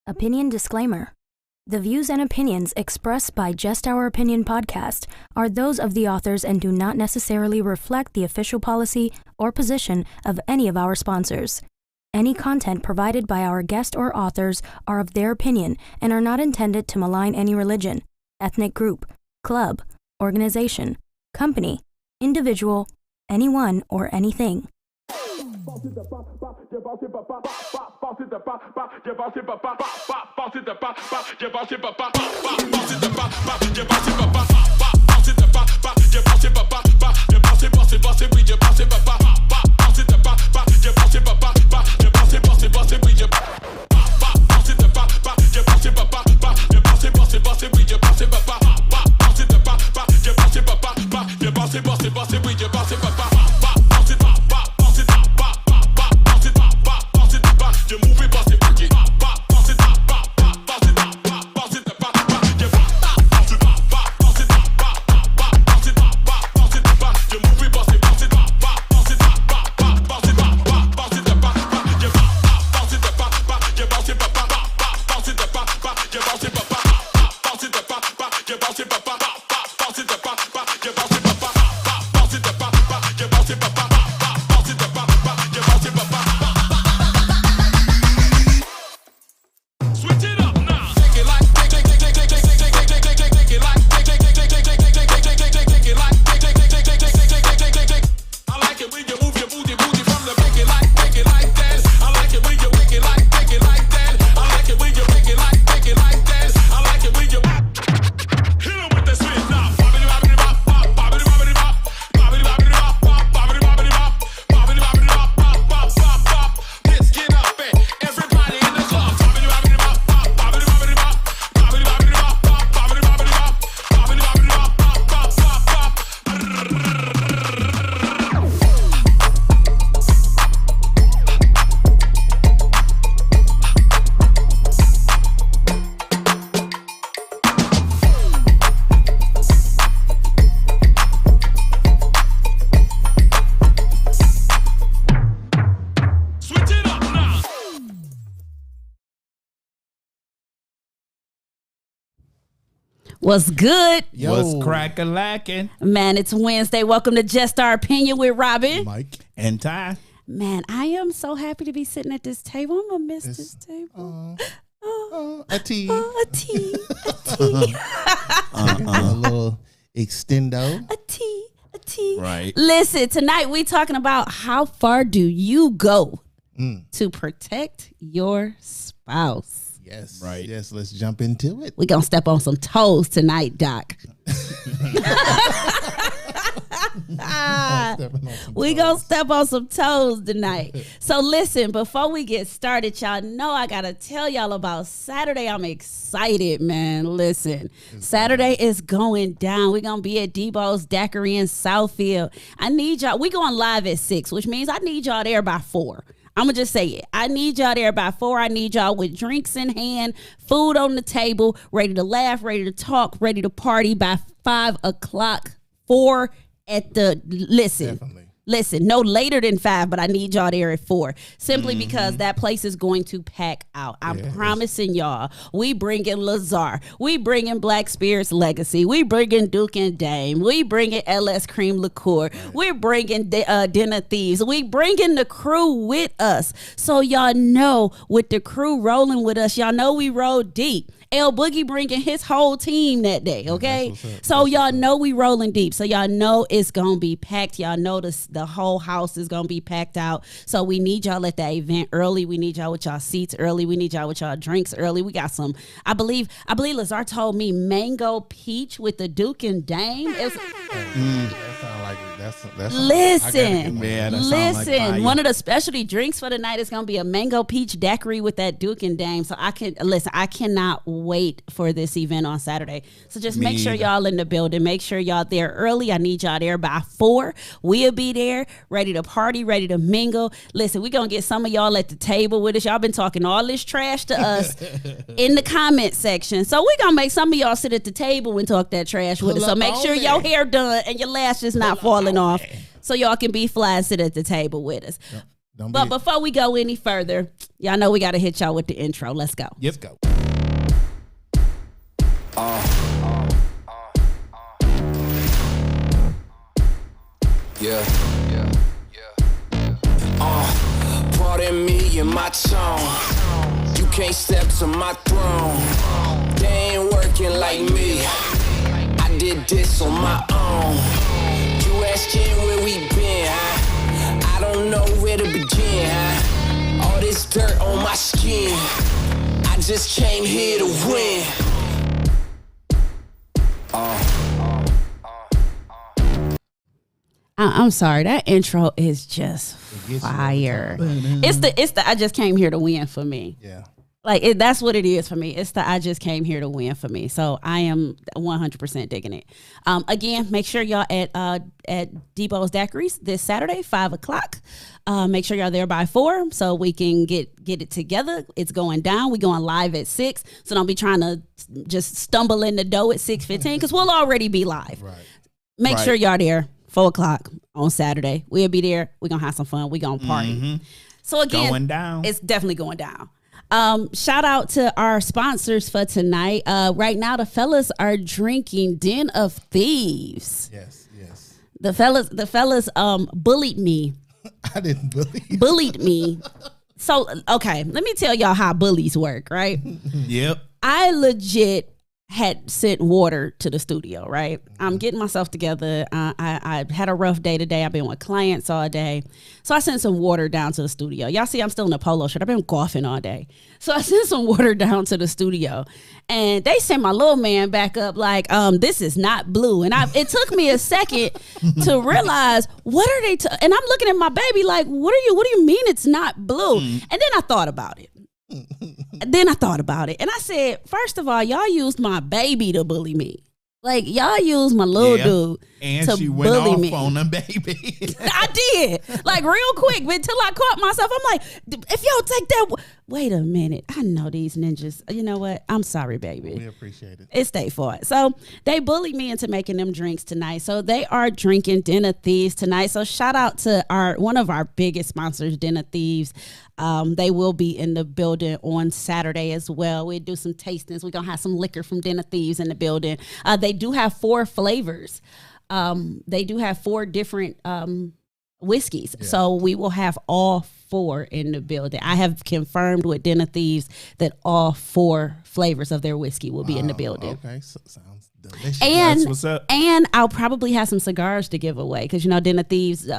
Opinion disclaimer. The views and opinions expressed by Just Our Opinion podcast are those of the authors and do not necessarily reflect the official policy or position of any of our sponsors. Any content provided by our guest or authors are of their opinion and are not intended to malign any religion, ethnic group, club, organization, company, individual, anyone, or anything. What's good? Yo. What's crack-a-lackin'? Man, it's Wednesday. Welcome to Just Our Opinion with Robin. Mike. And Ty. Man, I am so happy to be sitting at this table. I'm going to miss this table. A tea. A tea. A tea. A little extendo. A tea. A tea. Right. Listen, tonight we talking about how far do you go to protect your spouse. Yes. Right. Yes, let's jump into it. We going to step on some toes tonight, Doc. We gonna step on some toes tonight. So listen, before we get started, y'all know I gotta tell y'all about Saturday. I'm excited, man. Listen, Saturday is going down. We're gonna be at Debo's Daiquiri in Southfield. I need y'all. We going live at 6, which means I need y'all there by 4. I'm gonna just say it. I need y'all there by 4. I need y'all with drinks in hand, food on the table, ready to laugh, ready to talk, ready to party by 5 o'clock. 4 at the listen, no later than 5, but I need y'all there at 4, simply because that place is going to pack out. I'm promising y'all. We bringing Lazar, we bringing Black Spirits Legacy, we bringing Duke and Dame, we bringing LS Cream Liqueur, we're bringing Den of Thieves, we bringing the crew with us. So y'all know, with the crew rolling with us, y'all know we roll deep. L Boogie bringing his whole team that day, okay? So y'all know we rolling deep. So y'all know it's going to be packed. Y'all know the The whole house is gonna be packed out. So we need y'all at that event early. We need y'all with y'all seats early. We need y'all with y'all drinks early. We got some. I believe Lazar told me mango peach with the Duke and Dame. That sound like that's. Listen, Yeah, that sound like fire. one of the specialty drinks for the night is gonna be a mango peach daiquiri with that Duke and Dame. So I cannot wait for this event on Saturday. So just make sure y'all in the building. Make sure y'all there early. I need y'all there by 4. We'll be there, ready to party, ready to mingle. Listen, we gonna get some of y'all at the table with us. Y'all been talking all this trash to us in the comment section. So we gonna make some of y'all sit at the table and talk that trash with us. So make sure your hair done and your lashes not falling off, so y'all can be fly and sit at the table with us. But before we go any further, y'all know we got to hit y'all with the intro. Let's go. Let's go. Pardon me and my tone. You can't step to my throne. They ain't working like me. I did this on my own. You asking where we been, huh? I don't know where to begin, huh? All this dirt on my skin. I just came here to win. I'm sorry, that intro is just fire. It's the I just came here to win for me. Yeah. Like that's what it is for me. It's the I just came here to win for me. So I am 100% digging it. Again, make sure y'all at Debo's Daiquiris this Saturday, 5:00. Make sure y'all there by 4 so we can get it together. It's going down. We going live at 6. So don't be trying to just stumble in the door at 6:15 because we'll already be live. Right. Make Right. sure y'all there 4:00 on Saturday. We'll be there. We're gonna have some fun. We're gonna party. So again, Going down. it's definitely going down. Shout out to our sponsors for tonight. Right now the fellas are drinking Den of Thieves. Yes. The fellas bullied me. I didn't believe. Bullied me. So okay, let me tell y'all how bullies work, right? Yep. I legit had sent water to the studio, right? I'm getting myself together. I had a rough day today. I've been with clients all day. So I sent some water down to the studio. Y'all see I'm still in a polo shirt. I've been golfing all day. So I sent some water down to the studio. And they sent my little man back up like, this is not blue. And it took me a second to realize, what are they and I'm looking at my baby like, what do you mean it's not blue? And then I thought about it. And I said, first of all, y'all used my baby to bully me. Like, y'all used my little dude And to she went bully off me. on the baby. I did. Like, real quick. But until I caught myself, I'm like, if y'all take that. Wait a minute. I know these ninjas. You know what? I'm sorry, baby. We appreciate it. It's their fault. So they bullied me into making them drinks tonight. So they are drinking Den of Thieves tonight. So shout out to one of our biggest sponsors, Den of Thieves. They will be in the building on Saturday as well. We'll do some tastings. We're going to have some liquor from Den of Thieves in the building. They do have 4 flavors. They do have 4 different whiskeys. Yeah. So we will have all 4 in the building. I have confirmed with Den of Thieves that all 4 flavors of their whiskey will be in the building. Okay, so sounds delicious. And, That's what's up. and I'll probably have some cigars to give away because Den of Thieves, they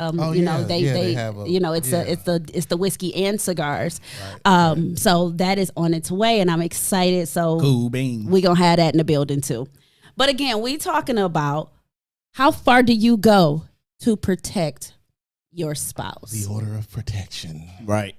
have it's the whiskey and cigars. Right. So that is on its way, and I'm excited. So Cool beans. we're gonna have that in the building too. But again, we talking about how far do you go to protect your spouse? The order of protection. Right.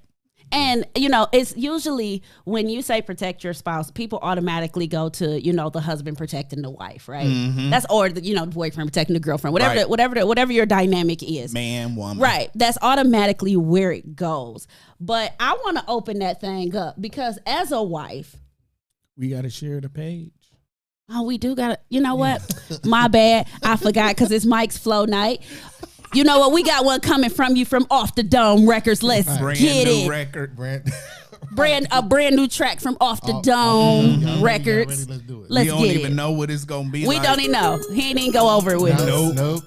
And, it's usually when you say protect your spouse, people automatically go to, the husband protecting the wife, right? Mm-hmm. That's or the boyfriend protecting the girlfriend, whatever your dynamic is. Man, woman. Right. That's automatically where it goes. But I want to open that thing up because as a wife, we got to share the page. Oh, we do got to, you know what? My bad. I forgot because it's Mike's Flow night. You know what? We got one coming from you from Off the Dome Records. Let's get it. Record. A brand new track from Off the Dome Records. Let's do it. Let's we don't get even it. know what it's going to be We like. don't even know. He ain't even go over it with us. Nope.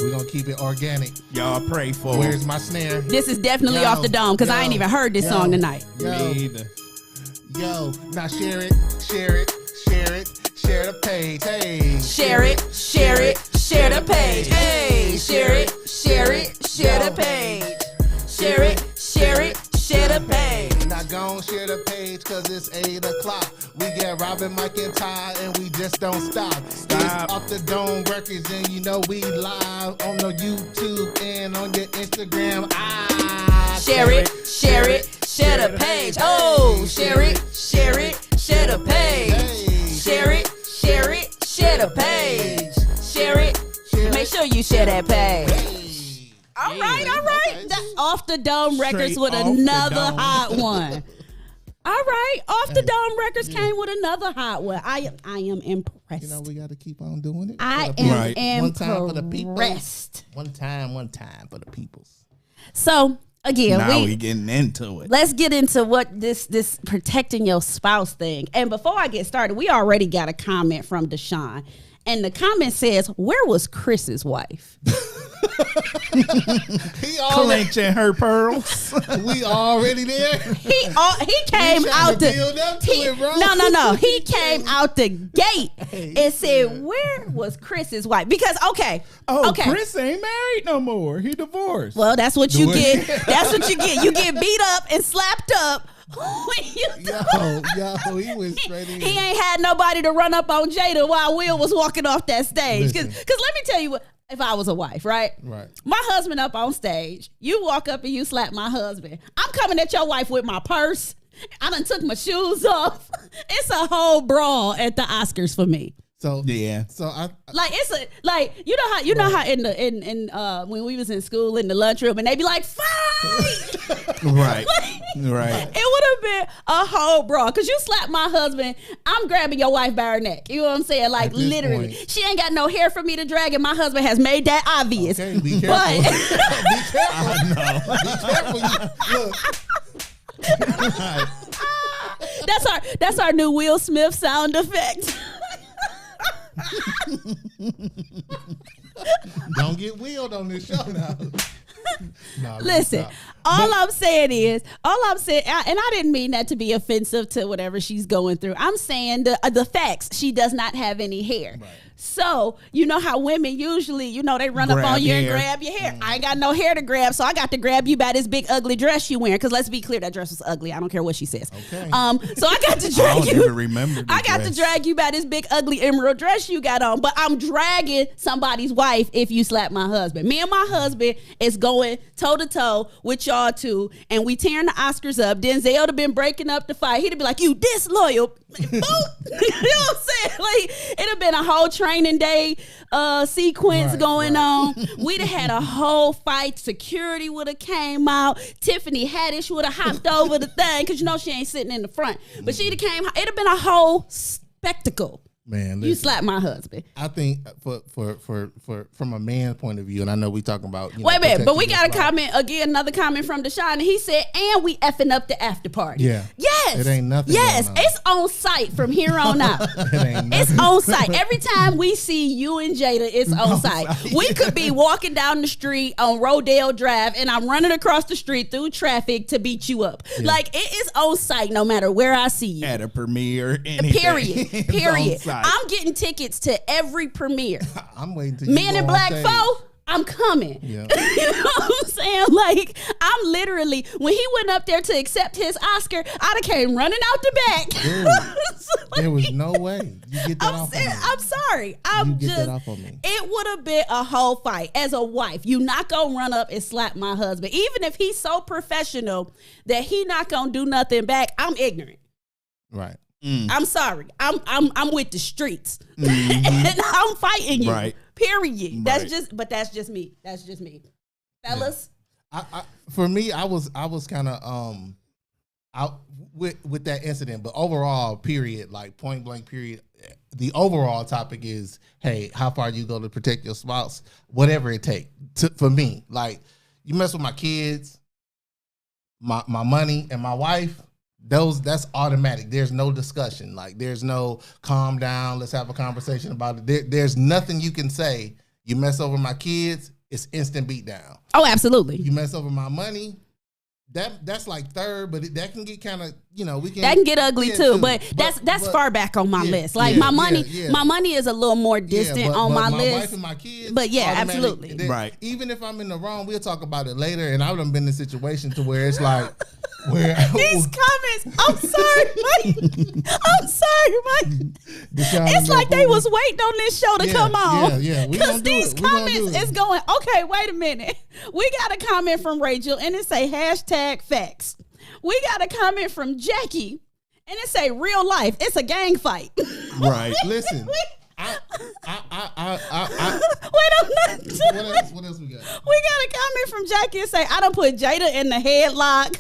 We're going to keep it organic. Y'all pray for it. Where's my snare? This is definitely Off the Dome because I ain't even heard this song tonight. Yo, Me either. now share it. Share the page. Hey. Share it. Share the page. Hey, share it. share it, share the page. Share it, share it, share the page. Now gon' share the page cause it's 8 o'clock. We get Robin, Mike, and Ty, and we just don't stop. It's off the Dome Records, and you know we live on the YouTube and on your Instagram. Share it, share it, share the page. Oh, share it, share it, share the page. Share it, share it, share the page. Share it, make sure you share that page. All right. That Off the Dome Records Straight with off the another dome. hot one. All right, Off the Dome Records came with another hot one. I am impressed. You know, we got to keep on doing it. I For the people. am One time for the people. impressed. One time for the peoples. So again, Now we getting into it. let's get into what this protecting your spouse thing. And before I get started, we already got a comment from Deshaun. And the comment says, where was Chris's wife? He already, Clenching her pearls. we already there. He came trying out to build up to it, bro. No. He came out the gate and said, where was Chris's wife? Because, okay. Chris ain't married no more. He divorced. Well, that's what you what? get. That's what you get. You get beat up and slapped up. When you Yo, he went straight in. He ain't had nobody to run up on Jada while Will was walking off that stage. Because Listen. let me tell you what, if I was a wife, right? Right. My husband up on stage. You walk up and you slap my husband. I'm coming at your wife with my purse. I done took my shoes off. It's a whole brawl at the Oscars for me. So Yeah. So I Like it's a like you know how in the when we was in school in the lunchroom and they be like fight. Right. Right. It would have been a whole brawl because you slap my husband, I'm grabbing your wife by her neck. You know what I'm saying? Like At this literally, point. she ain't got no hair for me to drag, and my husband has made that obvious. okay, be careful. But Be careful. Look, that's our new Will Smith sound effect. don't get wheeled on this show now. Nah, let me Listen, stop. all I'm saying, and I didn't mean that to be offensive to whatever she's going through. I'm saying the facts. She does not have any hair. Right. So, you know how women usually, they run up Grab on you and hair. grab your hair. I ain't got no hair to grab, so I got to grab you by this big ugly dress you wearing. Because let's be clear, that dress was ugly. I don't care what she says. Okay. So I got to I drag don't you. even remember the I got to dress. drag you by this big ugly emerald dress you got on. But I'm dragging somebody's wife if you slap my husband. Me and my husband is going toe to toe with y'all two, and we tearing the Oscars up. Denzel have been breaking up the fight. He'd be like, "You disloyal." Boop. You know what I'm saying? Like it'd have been a whole training day sequence Right, going right. on. We'd have had a whole fight. Security would have came out. Tiffany Haddish would have hopped over the thing because she ain't sitting in the front. But she'd have came. It'd have been a whole spectacle. Man, You listen, slapped my husband. I think for from a man's point of view, and I know we talking about Wait a minute, but we got a protecting your comment again. Another comment from Deshaun, and he said, "And we effing up the after party." Yeah. Yes. It ain't nothing Yes, going on. it's on site from here on out. It ain't It's nothing. on site. Every time we see you and Jada, it's on site. We could be walking down the street on Rodale Drive, and I'm running across the street through traffic to beat you up. Like it is on site, no matter where I see you. At a premiere. Anything. Period. It's Period. on site. I'm getting tickets to every premiere. I'm waiting till you Men go in on Black stage. 4, I'm coming. Yeah. You know what I'm saying? Like, I'm literally, when he went up there to accept his Oscar, I'd have came running out the back. There was no way you get that off. I'm sorry. You I'm get that just, off on me. it would have been a whole fight. As a wife, you not gonna run up and slap my husband. Even if he's so professional that he not gonna do nothing back, I'm ignorant. Right. I'm sorry. I'm with the streets. And I'm fighting you. Right. Period. That's Right. just me. That's just me. Fellas. For me, I was kind of out with that incident, but overall, period, like point blank, period. The overall topic is, hey, how far do you go to protect your spouse? Whatever it takes. For me, like you mess with my kids, my money, and my wife. That's automatic. There's no discussion. Like there's no calm down. Let's have a conversation about it. There's nothing you can say. You mess over my kids, it's instant beat down. Oh, absolutely. You mess over my money, that's like third, but that can get kind of we can That can get ugly yeah, too, but that's far back on my list. Like my money is a little more distant on my list. My wife and my kids, but yeah, automatically, absolutely. Right. Even if I'm in the wrong, we'll talk about it later. And I've done been in a situation to where it's like where these comments. I'm sorry, Mike. I'm sorry, Mike. It's like they was waiting on this show to come on. Yeah. Because these comments is going. Okay, wait a minute. We got a comment from Rachel, and it say #facts. We got a comment from Jackie, and it say real life. It's a gang fight. Right. Listen. Wait, I'm not. What else we got? We got a comment from Jackie and say, I done put Jada in the headlock.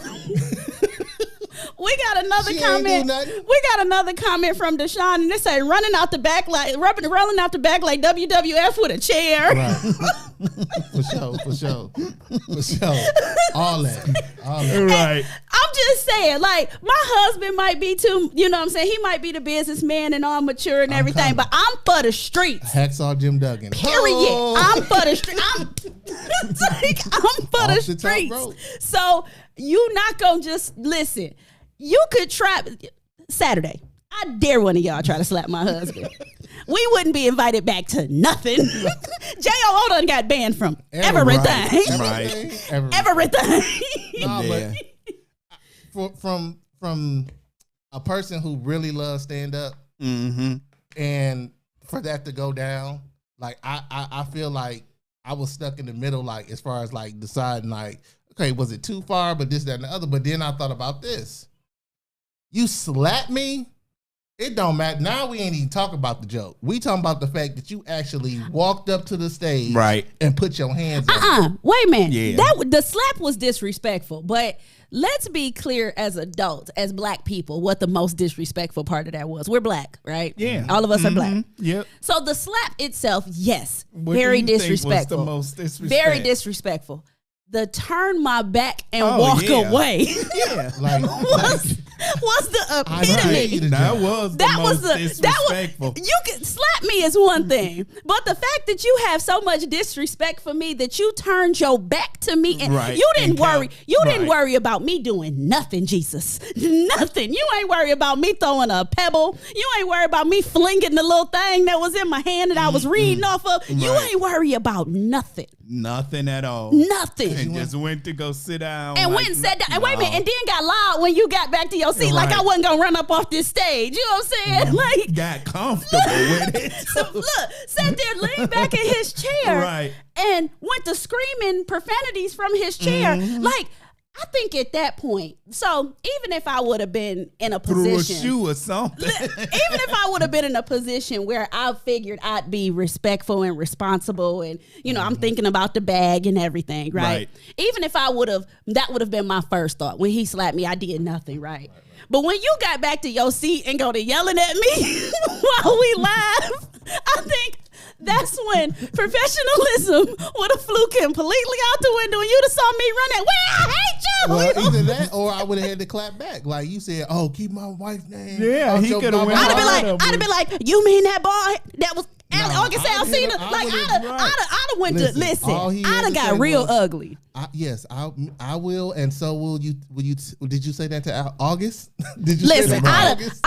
We got another She ain't comment. do nothing. We got another comment from Deshaun, and they say rolling out the back like WWF with a chair. Right. For sure. All that. Right. I'm just saying, like, my husband might be too, you know what I'm saying? He might be the businessman and all mature and everything, coming. but I'm for the streets. Hacksaw Jim Duggan. Period. Oh. I'm for the streets. I'm for the Off the top streets. rope. So you not gonna just listen. You could try Saturday. I dare one of y'all try to slap my husband. We wouldn't be invited back to nothing. J.O. done got banned from everything. Right. Everything. No, Yeah. but from a person who really loves stand up, Mm-hmm. and for that to go down, like I feel like I was stuck in the middle, like as far as like deciding, like, okay, was it too far? But this, that, and the other. But then I thought about this. You slapped me. It don't matter. Now we ain't even talking about the joke. We talking about the fact that you actually walked up to the stage, Right. and put your hands on. Wait a minute. Yeah. The slap was disrespectful, but let's be clear as adults, as black people, what the most disrespectful part of that was. We're black, right? Yeah. All of us are black. Yep. So the slap itself, yes, What very do you think was disrespectful. the most disrespect? Very disrespectful. The turn my back and Oh, walk yeah. away Yeah. Like, was the I epitome. need a That joke. was the That was most the disrespectful. you can slap me is one thing, but the fact that you have so much disrespect for me that you turned your back to me and Right. you didn't And worry. count- You didn't right. worry about me doing nothing, Jesus. Nothing. You ain't worry about me throwing a pebble. You ain't worry about me flinging the little thing that was in my hand that I was reading off of. You Right. ain't worry about nothing. Nothing at all. Nothing. And just went to go sit down. And like, went and sat down. And wait a minute, no. and then got loud when you got back to your seat, like Right. I wasn't gonna run up off this stage. You know what I'm saying? Like, got comfortable with it. so look, sat there, leaned back in his chair, Right. and went to screaming profanities from his chair. Mm-hmm. Like, I think at that point, so even if I would have been in a Threw a position, shoe or something. even if I would have been in a position where I figured I'd be respectful and responsible, and I'm thinking about the bag and everything, right? Right. Even if I would have, that would have been my first thought. When he slapped me, I did nothing, right? But when you got back to your seat and go to yelling at me while we laugh, I think that's when professionalism would have flew completely out the window, and you'd have saw me running. Well, I hate you. Well, either that or I would have had to clap back. Like you said, oh, keep my wife's name. Yeah, out he your coulda mouth. went I'd have Right. been like, you mean that boy that was August I would've- Alsina? I Like, would've- I'd have went Listen, to listen. all he I'd had have to got say real was- ugly. Yes, I will, and so will you. Will you? Did you say that to August? Did you Listen, say that to I'd August?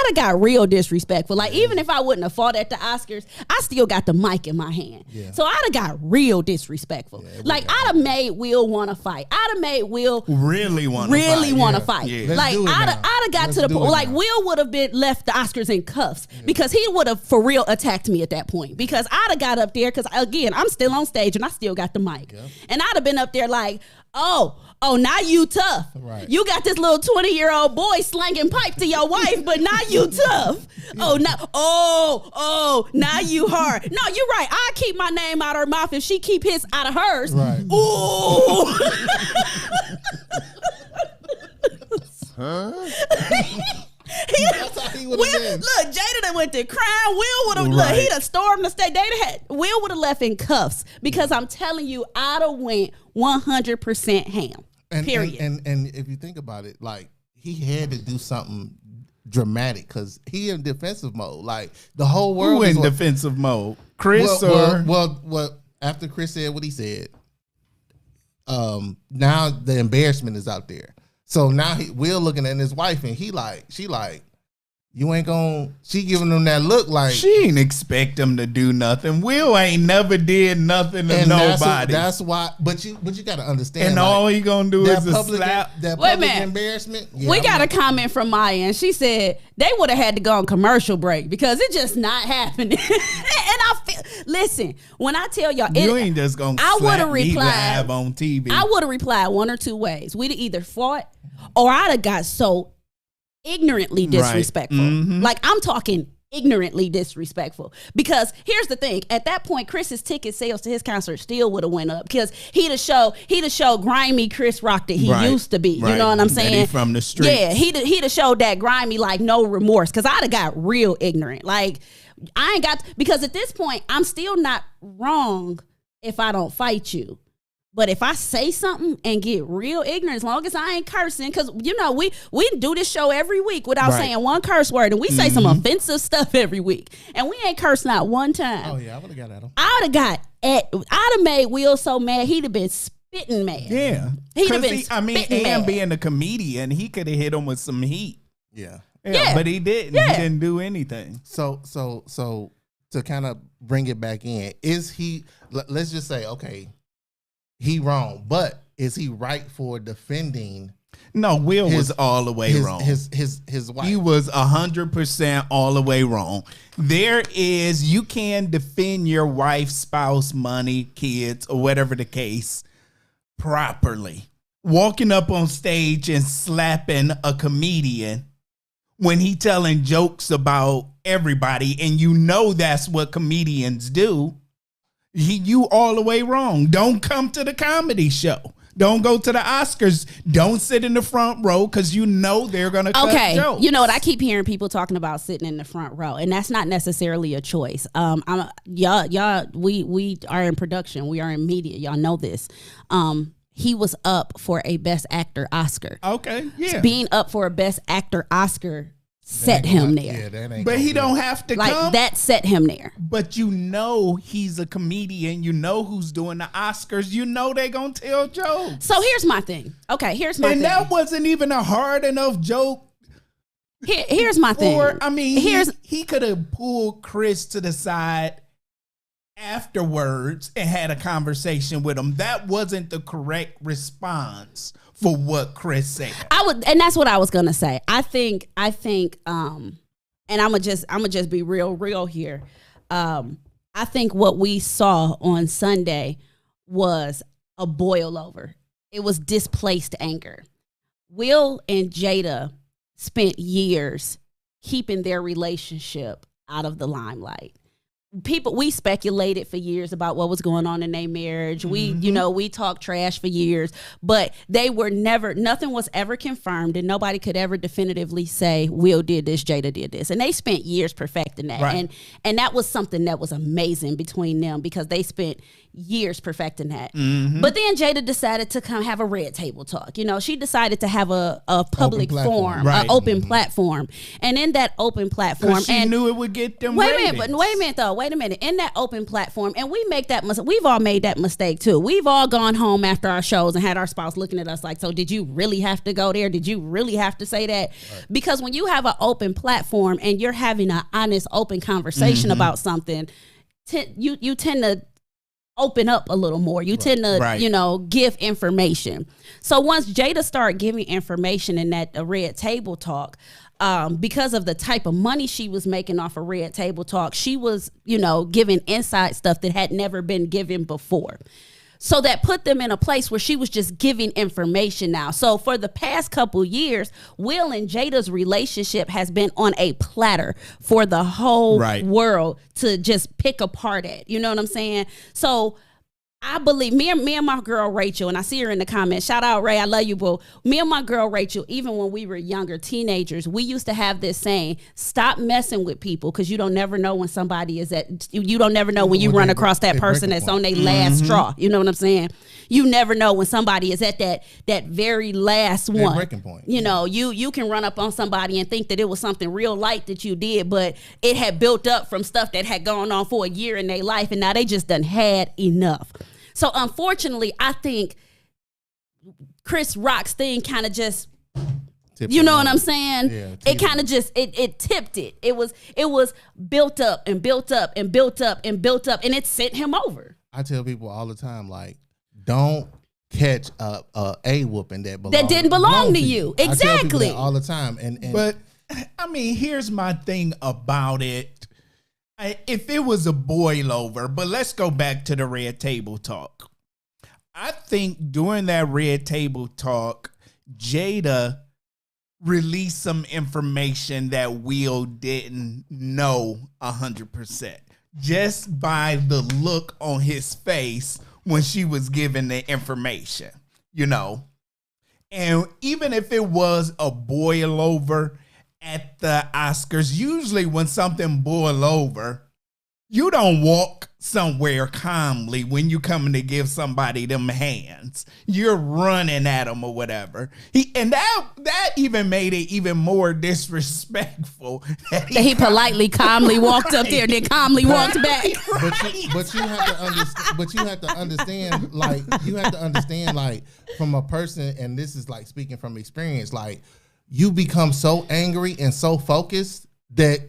have got real disrespectful. Like, even if I wouldn't have fought at the Oscars, I still got the mic in my hand. Yeah. So I'd have got real disrespectful. Like, I'd have made Will want to fight. I'd have made Will really want to yeah. fight. Yeah. Let's Like, do it I'd now. have got Let's to the do point. it Like, now. Will would have been left the Oscars in cuffs because he would have for real attacked me at that point. Because I'd have got up there because again, I'm still on stage and I still got the mic, and I'd have been up there like, oh, now you tough. Right. You got this little 20-year-old boy slanging pipe to your wife, but now you tough. Now you hard. No, you're right. I keep my name out of her mouth if she keep his out of hers. Right. Ooh. That's how he would Will, have been. look, Jada done went to crying. Will would have Right. he done stormed the stage. Will would have left in cuffs because I'm telling you, I'd have went 100% ham. Period. And if you think about it, like he had to do something dramatic because he in defensive mode. Like the whole world Who is in defensive mode? Chris well, or well, after Chris said what he said, now the embarrassment is out there. So now Will looking at his wife and she like, you ain't gonna. She giving him that look like She ain't expect him to do nothing. Will ain't never did nothing to and nobody. That's why. But you got to understand. and like, all he gonna do that is a public slap. that Wait a public minute. embarrassment. We got a comment from Maya, and she said they would have had to go on commercial break because it's just not happening. And I feel, listen, when I tell y'all, You ain't just gonna I slap would've me replied- live on TV. I would have replied one or two ways. We'd have either fought, or I'd have got so ignorantly disrespectful. Mhm. Like I'm talking ignorantly disrespectful. Because here's the thing: at that point, Chris's ticket sales to his concert still would have went up because he'd have showed grimy Chris Rock that he Right. used to be. You Right. know what I'm That he saying? from the streets. Yeah, he'd have showed that grimy like no remorse. Because I'd have got real ignorant. Like I ain't got because at this point I'm still not wrong if I don't fight you. But if I say something and get real ignorant, as long as I ain't cursing, because you know we do this show every week without Right. saying one curse word, and we say some offensive stuff every week, and we ain't cursed not one time. Oh yeah, I would have got at him. I'd have made Will so mad he'd have been spitting mad. yeah, He'd have 'Cause been I mean, spitting and mad. being a comedian, he could have hit him with some heat. Yeah. Yeah. But he didn't. Yeah. He didn't do anything. So to kind of bring it back in, is he? Let's just say, okay, he wrong, but is he right for defending No, Will His- was all the way wrong. his wife? He was 100% all the way wrong. You can defend your wife, spouse, money, kids, or whatever the case properly. Walking up on stage and slapping a comedian when he telling jokes about everybody, and you know that's what comedians do. You all the way wrong. Don't come to the comedy show. Don't go to the Oscars. Don't sit in the front row because you know they're gonna cut jokes. You know what? I keep hearing people talking about sitting in the front row, and that's not necessarily a choice. Y'all, we are in production. We are in media. Y'all know this. He was up for a Best Actor Oscar. Okay, yeah. Being up for a Best Actor Oscar set him there. Yeah, that ain't. But gonna he be- don't have to Like come. that set him there. But you know he's a comedian. You know who's doing the Oscars. You know they gonna tell jokes. So here's my thing. Okay, here's my And thing. that wasn't even a hard enough joke. Here's my thing. Or I mean, here's he could have pulled Chris to the side afterwards and had a conversation with him. That wasn't the correct response for what Chris said. and that's what I was gonna say. I think, and I'ma just be real here. I think what we saw on Sunday was a boil over. It was displaced anger. Will and Jada spent years keeping their relationship out of the limelight. We speculated for years about what was going on in their marriage. We talked trash for years, but nothing was ever confirmed, and nobody could ever definitively say Will did this, Jada did this. And they spent years perfecting that. Right. And that was something that was amazing between them because they spent years perfecting that. But then Jada decided to come have a red table talk. You know, she decided to have a public platform. forum, Right. an open platform. And in that open platform, 'Cause she knew it would get them Wait a ratings. minute. In that open platform, and we make that mistake. We've all made that mistake too. We've all gone home after our shows and had our spouse looking at us like, so did you really have to go there? Did you really have to say that? Right. Because when you have an open platform and you're having an honest, open conversation about something, you tend to open up a little more. You tend to, give information. So once Jada started giving information in that red table talk, because of the type of money she was making off of Red Table Talk, she was, giving inside stuff that had never been given before. So that put them in a place where she was just giving information now. So for the past couple years, Will and Jada's relationship has been on a platter for the whole world to just pick apart at. You know what I'm saying? So I believe me and my girl Rachel, and I see her in the comments. Shout out Ray, I love you, boo. Me and my girl Rachel, even when we were younger teenagers, we used to have this saying: "Stop messing with people because you don't never know when somebody is at. You don't never know when you run across that person that's on their last straw. You know what I'm saying? You never know when somebody is at that very last one. breaking point. You know, you can run up on somebody and think that it was something real light that you did, but it had built up from stuff that had gone on for a year in their life, and now they just done had enough. So unfortunately, I think Chris Rock's thing kind of just, Tip you it know over. what I'm saying? Yeah, it kind of just it tipped it. It was built up and built up and built up and built up, and it sent him over. I tell people all the time, like, don't catch a whooping that didn't belong to you. I tell people Exactly. that all the time, and But I mean, here's my thing about it. If it was a boil over, but let's go back to the Red Table Talk. I think during that Red Table Talk, Jada released some information that Will didn't know 100%. Just by the look on his face when she was given the information, you know. And even if it was a boil over at the Oscars, usually when something boil over, you don't walk somewhere calmly when you coming to give somebody them hands. You're running at them or whatever. That even made it even more disrespectful That he politely, calmly walked up there and then calmly walked back. but you have to understand. But you have to understand, like from a person, and this is like speaking from experience. Like you become so angry and so focused that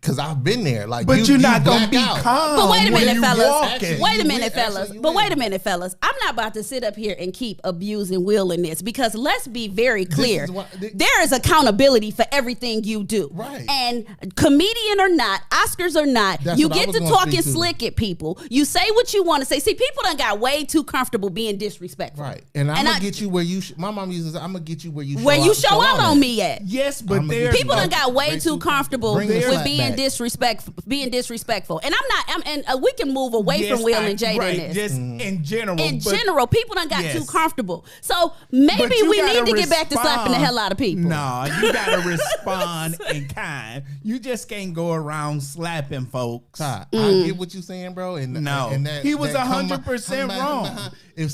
because I've been there. Like, but you're not gonna black be out. calm. But wait a when minute, you fellas. walking. Wait a You minute, win. fellas. Actually, you But win. wait a minute, fellas. I'm not about to sit up here and keep abusing Will in this, because let's be very clear. There is accountability for everything you do. Right. And comedian or not, Oscars or not, That's you what I get was to gonna talking speak to. slick at people. You say what you want to say. See, people done got way too comfortable being disrespectful. Right, and I'm gonna get you where you. My mom uses. I'm gonna get you where you. Show out on me at. Yes, but I'ma get there's People done got way Bring too some- comfortable bring the with slap being back. disrespectful. And we can move away from Will and Jada in this. Just in general. In but- general, people done got too Yes. comfortable. So maybe but you we gotta need to get back to slapping the respond. hell out of people. Nah, you gotta respond in kind. You just can't go around slapping folks. I get what you're saying, bro. And No. and that, He was that 100% wrong. If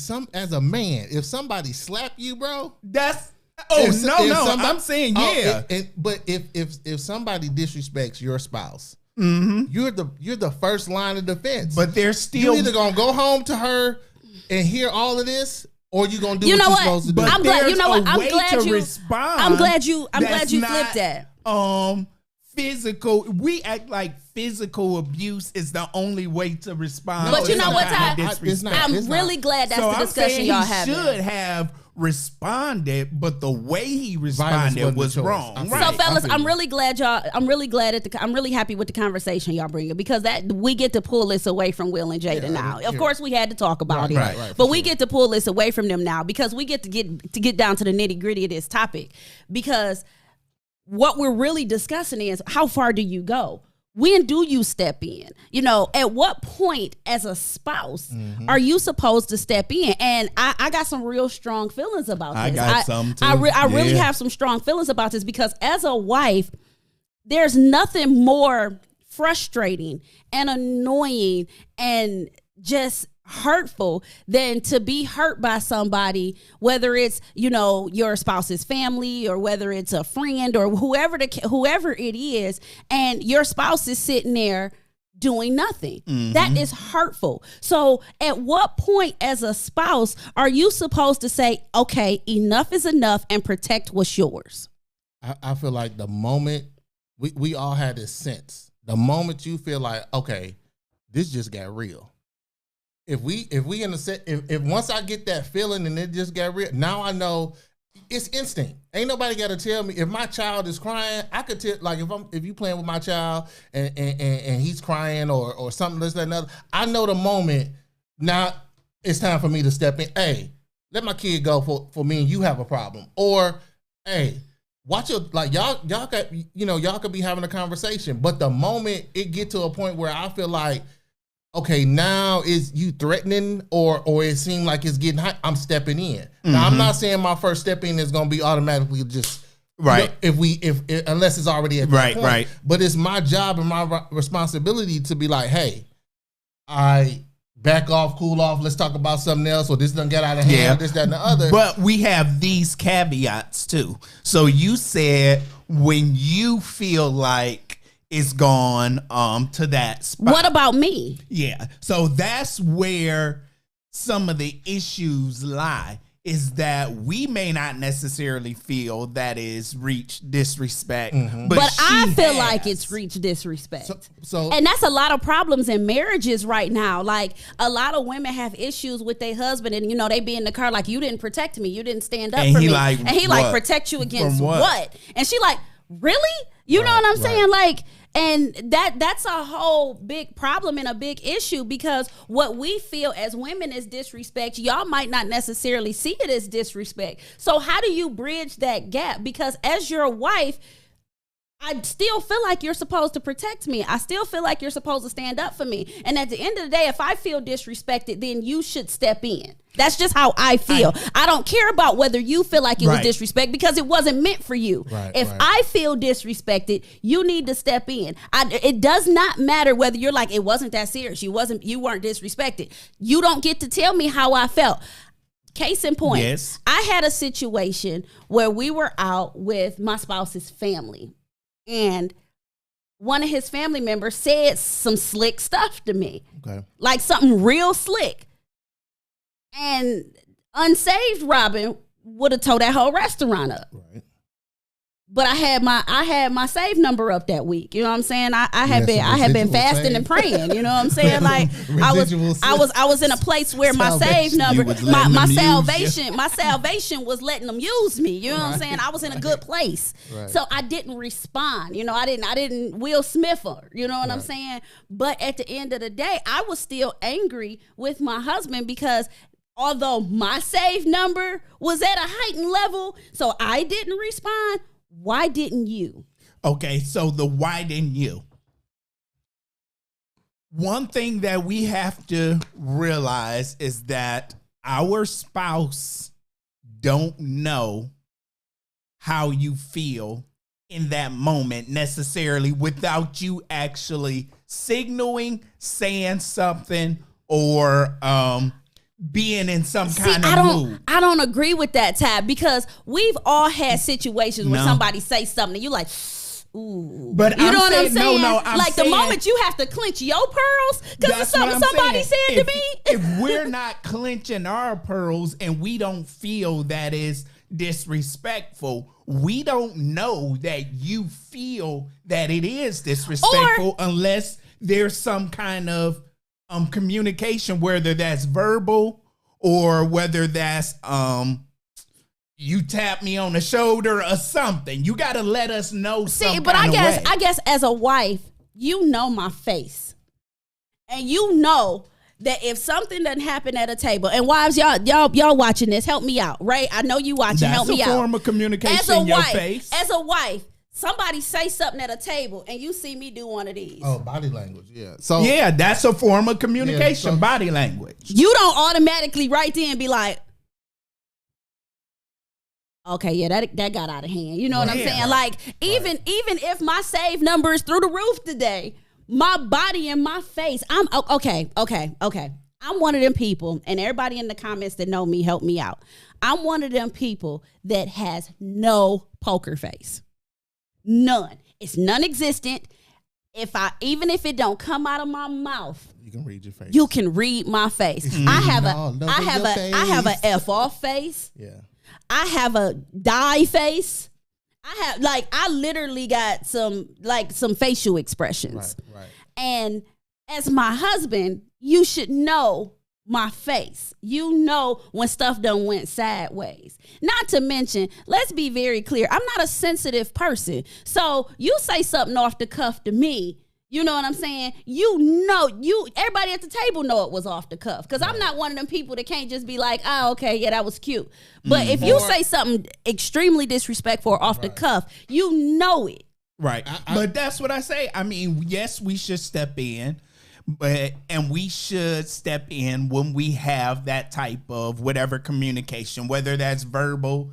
somebody slap you, bro. That's if somebody- I'm saying yeah. But if somebody disrespects your spouse, Mm-hmm. you're the first line of defense. But there's still you either gonna go home to her and hear all of this, or you gonna do You what know you're what? supposed to do. But I'm glad. You there's know what? a I'm way glad to you. respond I'm glad you that's flipped that. Physical. We act like physical abuse is the only way to respond. But to you know some what, kind of Ty? disrespect. I'm It's really not. glad that's So the I'm discussion saying y'all he having. should have responded, but the way he Violence responded wasn't was the choice. wrong. I feel Right. So, fellas, I feel I'm you. really glad I'm really happy with the conversation y'all bringing, because that we get to pull this away from Will and Jada now. Of course, we had to talk about it, right, but for we sure. get to pull this away from them now, because we get to get down to the nitty gritty of this topic. Because what we're really discussing is, how far do you go? When do you step in? You know, at what point as a spouse are you supposed to step in? And I got some real strong feelings about this. I got some too. I really Yeah. have some strong feelings about this, because as a wife, there's nothing more frustrating and annoying and just hurtful than to be hurt by somebody, whether it's, you know, your spouse's family, or whether it's a friend, or whoever it is, and your spouse is sitting there doing nothing. That is hurtful. So at what point as a spouse are you supposed to say, okay, enough is enough, and protect what's yours? I feel like the moment we all had this sense, the moment you feel like, okay, this just got real. If we in a set, if once I get that feeling and it just got real, now I know it's instinct. Ain't nobody got to tell me. If my child is crying, I could tell. Like if you playing with my child and he's crying or something, this, that, and other, I know the moment. Now it's time for me to step in. Hey, let my kid go for me and you have a problem. Or hey, watch your, like y'all could be having a conversation, but the moment it get to a point where I feel like, okay, now is you threatening or it seemed like it's getting hot, I'm stepping in. Now I'm not saying my first step in is gonna be automatically just Right. if unless it's already at that Right, point. right. But it's my job and my responsibility to be like, hey, I back off, cool off, let's talk about something else, or this done get out of hand, this, that, and the other. But we have these caveats too. So you said when you feel like it's gone to that spot. What about me? Yeah. So that's where some of the issues lie. is that we may not necessarily feel that is reach disrespect, But I feel has. like it's reach disrespect. So And that's a lot of problems in marriages right now. Like, a lot of women have issues with their husband, and they be in the car like, you didn't protect me, you didn't stand up And for he me, like, and he what? like, protect you against From what? And she like, really? You know what I'm saying? Like, and that's a whole big problem and a big issue, because what we feel as women is disrespect, y'all might not necessarily see it as disrespect. So how do you bridge that gap? Because as your wife, I still feel like you're supposed to protect me. I still feel like you're supposed to stand up for me. And at the end of the day, if I feel disrespected, then you should step in. That's just how I feel. I don't care about whether you feel like it was Right. disrespect, because it wasn't meant for you. Right, If right. I feel disrespected, you need to step in. It does not matter whether you're like, it wasn't that serious, you weren't disrespected. You don't get to tell me how I felt. Case in point, Yes. I had a situation where we were out with my spouse's family, and one of his family members said some slick stuff to me, okay. like something real slick. And unsaved Robin would have tore that whole restaurant up. Right. But I had my save number up that week. You know what I'm saying? I had some been residual fasting save. and praying. You know what I'm saying? Like, Residual I was in a place where my save salvation. number, You was my letting them use salvation, my salvation was letting them use me. You know what I'm saying? I was in a good place. Right. So I didn't respond. I didn't Will Smith her. You know what I'm saying? But at the end of the day, I was still angry with my husband, because although my save number was at a heightened level, so I didn't respond. Why didn't you? Okay, so the why didn't you? One thing that we have to realize is that our spouse don't know how you feel in that moment necessarily without you actually signaling, saying something, or being in some kind of mood. I don't agree with that, Tab, because we've all had situations where No. somebody say something and you like, ooh. But you I'm know what I'm saying- no, saying? no, I'm like saying- the moment you have to clench your pearls because of That's something what I'm somebody saying. said to me. If we're not clenching our pearls and we don't feel that is disrespectful, we don't know that you feel that it is disrespectful unless there's some kind of communication, whether that's verbal or whether that's you tap me on the shoulder or something. You got to let us know. See, but I guess as a wife, you know my face, and you know that if something doesn't happen at a table, and wives, y'all watching this, help me out, right? I know you watching, help me out. That's a form of communication As a in your wife, face. as a wife, somebody say something at a table, and you see me do one of these. Oh, body language. Yeah. So Yeah, that's a form of communication, Yeah, so- body language. You don't automatically right then be like, okay, yeah, that got out of hand. You know what I'm Yeah. saying? Like, even if my save number is through the roof today, my body and my face, I'm okay. I'm one of them people, and everybody in the comments that know me, help me out. I'm one of them people that has no poker face. None. It's non-existent. Even if it don't come out of my mouth, you can read your face. you can read my face. I have all over your I have a face. F off face. Yeah. I have a die face. I literally got some facial expressions. Right. And as my husband, you should know my face. You know when stuff done went sideways. Not to mention, let's be very clear, I'm not a sensitive person. So you say something off the cuff to me, you know what I'm saying? Everybody at the table know it was off the cuff. Because I'm not one of them people that can't just be like, oh, okay, yeah, that was cute. But if you say something extremely disrespectful or off the cuff, you know it. Right. But that's what I say. I mean, yes, we should step in, and we should step in when we have that type of whatever communication, whether that's verbal,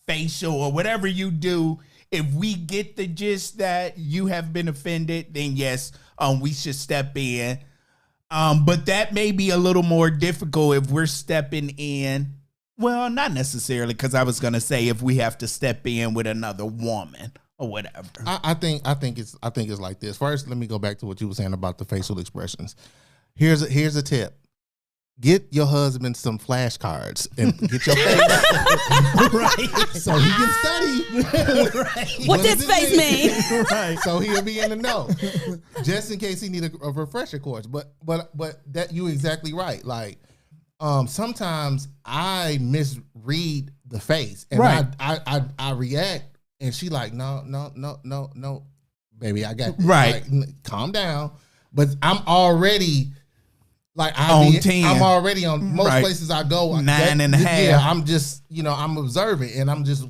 facial, or whatever you do. If we get the gist that you have been offended, then yes, we should step in. But that may be a little more difficult if we're stepping in. Well, not necessarily, because I was going to say if we have to step in with another woman or whatever. I think it's like this. First, let me go back to what you were saying about the facial expressions. Here's a tip. get your husband some flashcards and get your face Right. so he can study. Right. What does this it face mean? Right. So he'll be in the know, just in case he need a refresher course. But that you exactly right. Like sometimes I misread the face, and Right. I react, and she like no, baby, I got Right. Like, calm down. But I'm already. Like On 10. I'm already on most Right. places I go 9.5. Yeah, I'm just I'm observant, and I'm just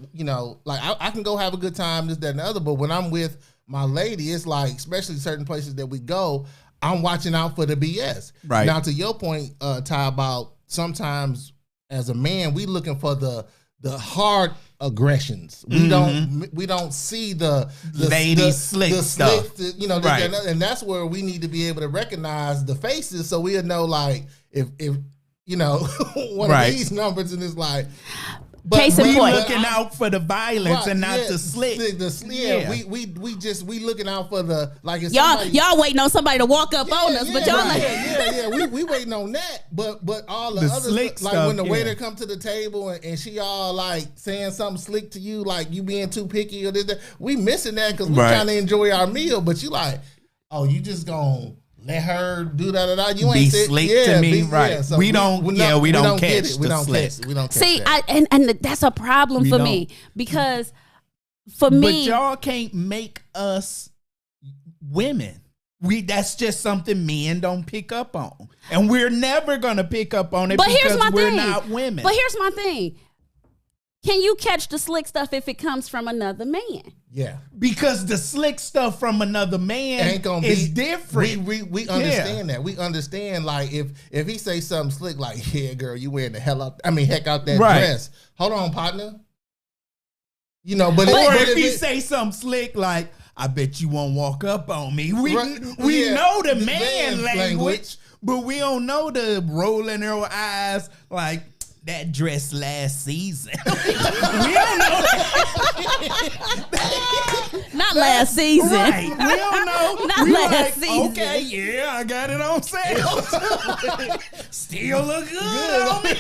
like I can go have a good time, this, that, and the other. But when I'm with my lady, it's like, especially certain places that we go, I'm watching out for the BS. Right. Now, to your point, Ty, about sometimes as a man, we looking for the hard aggressions. We don't see the Lady slick stuff. Right. And that's where we need to be able to recognize the faces, so we'll know, like, if one Right. of these numbers, and it's like, Case in We point. looking out for the violence and not the slick. Yeah, we looking out for the, like, if Y'all somebody, waiting on somebody to walk up on us, but y'all like we waiting on that, but all the The other slick like stuff, when the yeah. waiter come to the table and she all like saying something slick to you, like you being too picky or this, that, we missing that because we Right. trying to enjoy our meal, but you like, oh, you just gonna let her do that. You Be ain't slick to me, right. So We don't catch get the it. We don't slick. catch it. We don't catch see, that. and that's a problem We for don't. me because for But me, y'all can't make us women. That's just something men don't pick up on. And we're never gonna pick up on it but because here's my we're thing. not women. But here's my thing. Can you catch the slick stuff if it comes from another man? Yeah. Because the slick stuff from another man Ain't gonna is be different. We understand that. We understand, like, if he say something slick like, yeah, girl, you wearing the heck out that Right. dress. Hold on, partner. But Or if if he it- say something slick like, I bet you won't walk up on me. We Right. Yeah. know the The man man language, but we don't know the rolling her eyes like that dress last season. We don't know that. Not last season. Right. We don't know. Not We last season. Okay, yeah, I got it on sale. Still look good on me.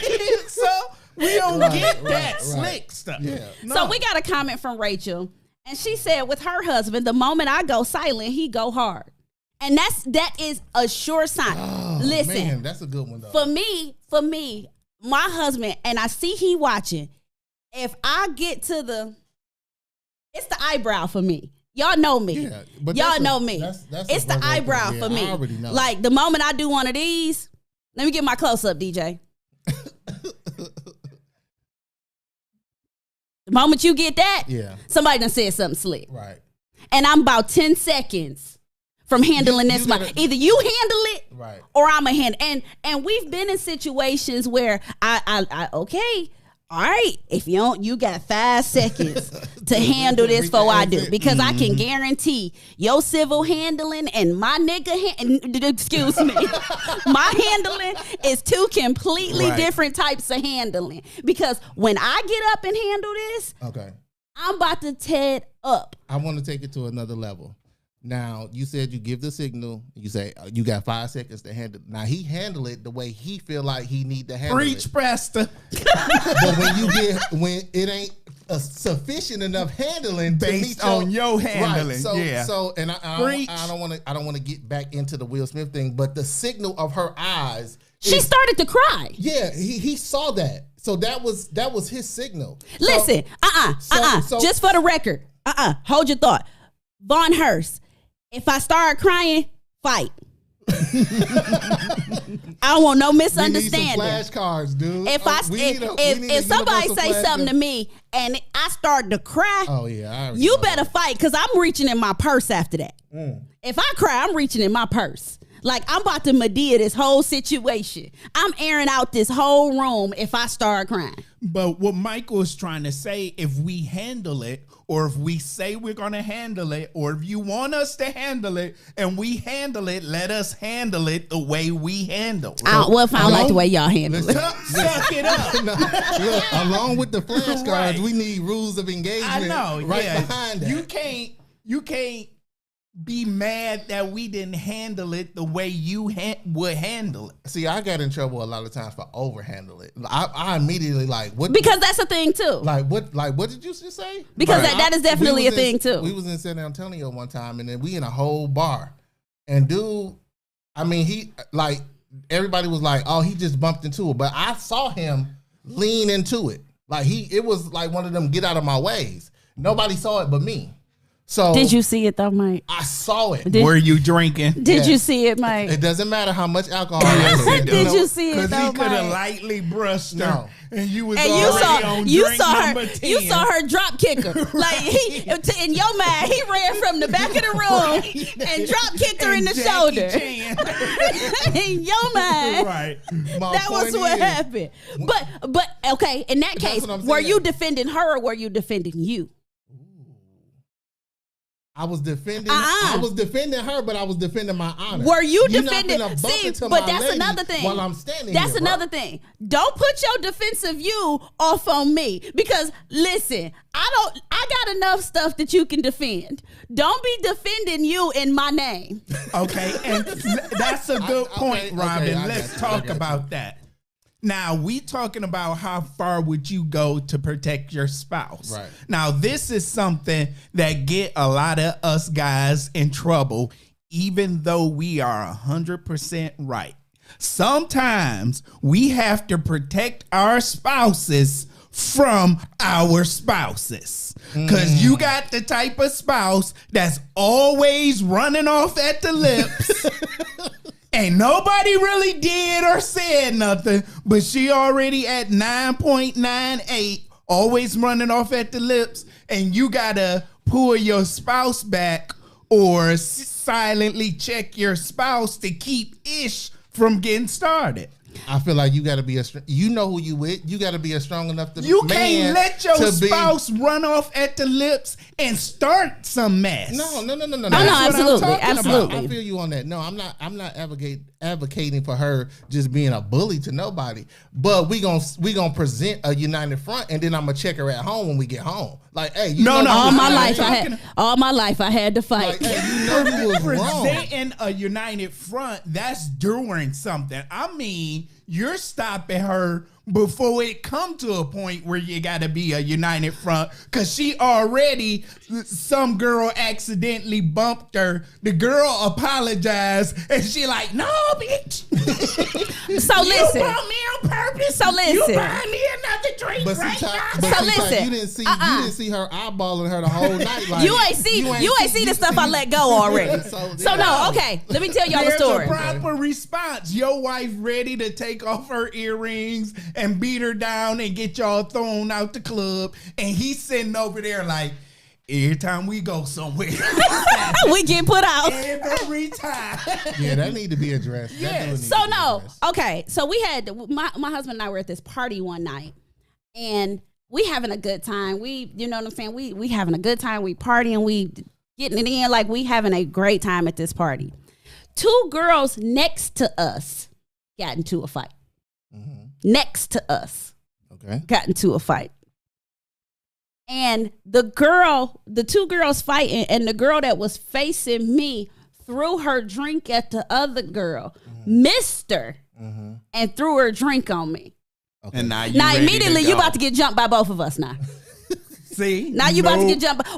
So we don't get that slick stuff. Yeah. So we got a comment from Rachel, and she said, with her husband, the moment I go silent, he go hard, and that is a sure sign. Oh, Listen, man, that's a good one though. for me, my husband, and I see he watching. If I get to it's the eyebrow for me. Y'all know me. Yeah, but Y'all that's a- know me. that's It's a the verbal eyebrow thing. for Yeah, me. I already know. Like the moment I do one of these, let me get my close up, DJ. The moment you get that, Yeah. somebody done said something slick. Right. And I'm about 10 seconds from handling You this. gotta- Either you handle it Right. or I'm a hand. And we've been in situations where I okay, all right, if you don't, you got 5 seconds to handle this before I do, because I can guarantee your civil handling and my excuse me, my handling is 2 completely Right. different types of handling. Because when I get up and handle this, Okay. I'm about to tear it up. I want to take it to another level. Now, you said you give the signal. You say you got 5 seconds to handle it. Now, he handle it the way he feel like he need to handle Preach, it. Preston. But when it ain't a sufficient enough handling to Based meet on your handling, Right. yeah. So, and Preach. I don't want to get back into the Will Smith thing, but the signal of her eyes. She is- started to cry. Yeah, he saw that. So that was his signal. So- Listen, so- just for the record, hold your thought. Von Hurst, if I start crying, fight. I don't want no we need misunderstanding. some flashcards, dude. If somebody say something to me and I start to cry, Oh yeah, I already you know better fight, because I'm reaching in my purse after that. Mm. If I cry, I'm reaching in my purse. Like, I'm about to Medea this whole situation. I'm airing out this whole room if I start crying. But what Michael is trying to say, if we handle it, or if we say we're going to handle it, or if you want us to handle it and we handle it, let us handle it the way we handle it. Well, if I don't like the way y'all handle it. Suck it up. No, look, along with the flashcards, Right. we need rules of engagement. I know. right Yeah. behind that. You can't be mad that we didn't handle it the way you would handle it. See, I got in trouble a lot of times for overhandle it. I immediately like what Because that's a thing too. like what did you just say? Because that is definitely we was a thing, too. We was in San Antonio one time, and then we in a whole bar, and dude, I mean, he like everybody was like, oh, he just bumped into it, but I saw him lean into it. Like it was like one of them get out of my ways. Nobody saw it but me. So Did you see it though, Mike? I saw it. Were you drinking? Did you see it, Mike? It doesn't matter how much alcohol there is. Did you see it Because though, he could have Mike? lightly brushed her, No. and you was And already on you drink saw number her 10. you saw her drop kicker. Like in your mind, he ran from the back of the room and drop kicked her in the And Jackie shoulder. Chan. In your mind. Right. My That was point what is, happened. But okay, in that That's case, what I'm were saying. you defending her or were you defending you? I was defending. I was defending her, but I was defending my honor. Were you You're not defending? finna bump See, into but my that's lady another thing. While I'm standing That's here, bro. another thing. Don't put your defensive you off on me because listen, I got enough stuff that you can defend. Don't be defending you in my name. Okay, and that's a good point, okay, Robin. I Let's got you, I talk got about that. Now, we talking about how far would you go to protect your spouse. Right. Now, this is something that get a lot of us guys in trouble, even though we are 100% right. Sometimes we have to protect our spouses from our spouses. Because you got the type of spouse that's always running off at the lips. Ain't nobody really did or said nothing, but she already at 9.98, always running off at the lips, and you gotta pull your spouse back or silently check your spouse to keep ish from getting started. I feel like you got to be you know who you with. You got to be a strong enough to. You man can't let your to be- spouse run off at the lips and start some mess. No. no, That's what absolutely, I'm talking about. absolutely. I feel you on that. No, I'm not advocating for her just being a bully to nobody. But we gonna present a united front, and then I'm gonna check her at home when we get home. Like, hey, you No, know no, All who my I life am. all my life I had to fight. Like, hey, you know who was wrong. Presenting a united front, that's doing something. I mean, you're stopping her before it come to a point where you got to be a united front, because she already, some girl accidentally bumped her. The girl apologized, and she like, no, bitch. So listen. You brought me on purpose. So listen. You buy me another drink But see, right Ty, now. but So see, Ty, listen. you didn't see her eyeballing her the whole night. Like, You ain't see the stuff I let go already. So no, okay. Let me tell y'all the There's story. a proper response. Your wife ready to take off her earrings and beat her down and get y'all thrown out the club, and he's sitting over there like, every time we go somewhere, We get put out. every time. Yeah, that need to be addressed. That do need So to be no, addressed. okay. So we had my husband and I were at this party one night, and we having a good time. We, you know what I'm saying? We having a good time. We partying. We getting it in. Like, we having a great time at this party. Two girls next to us got into a fight. Next to us Okay. got into a fight. And the two girls fighting, and the girl that was facing me threw her drink at the other girl, missed her, and threw her drink on me. And now you Now ready immediately to you go. about to get jumped by both of us now. See? Now you about to get jumped by,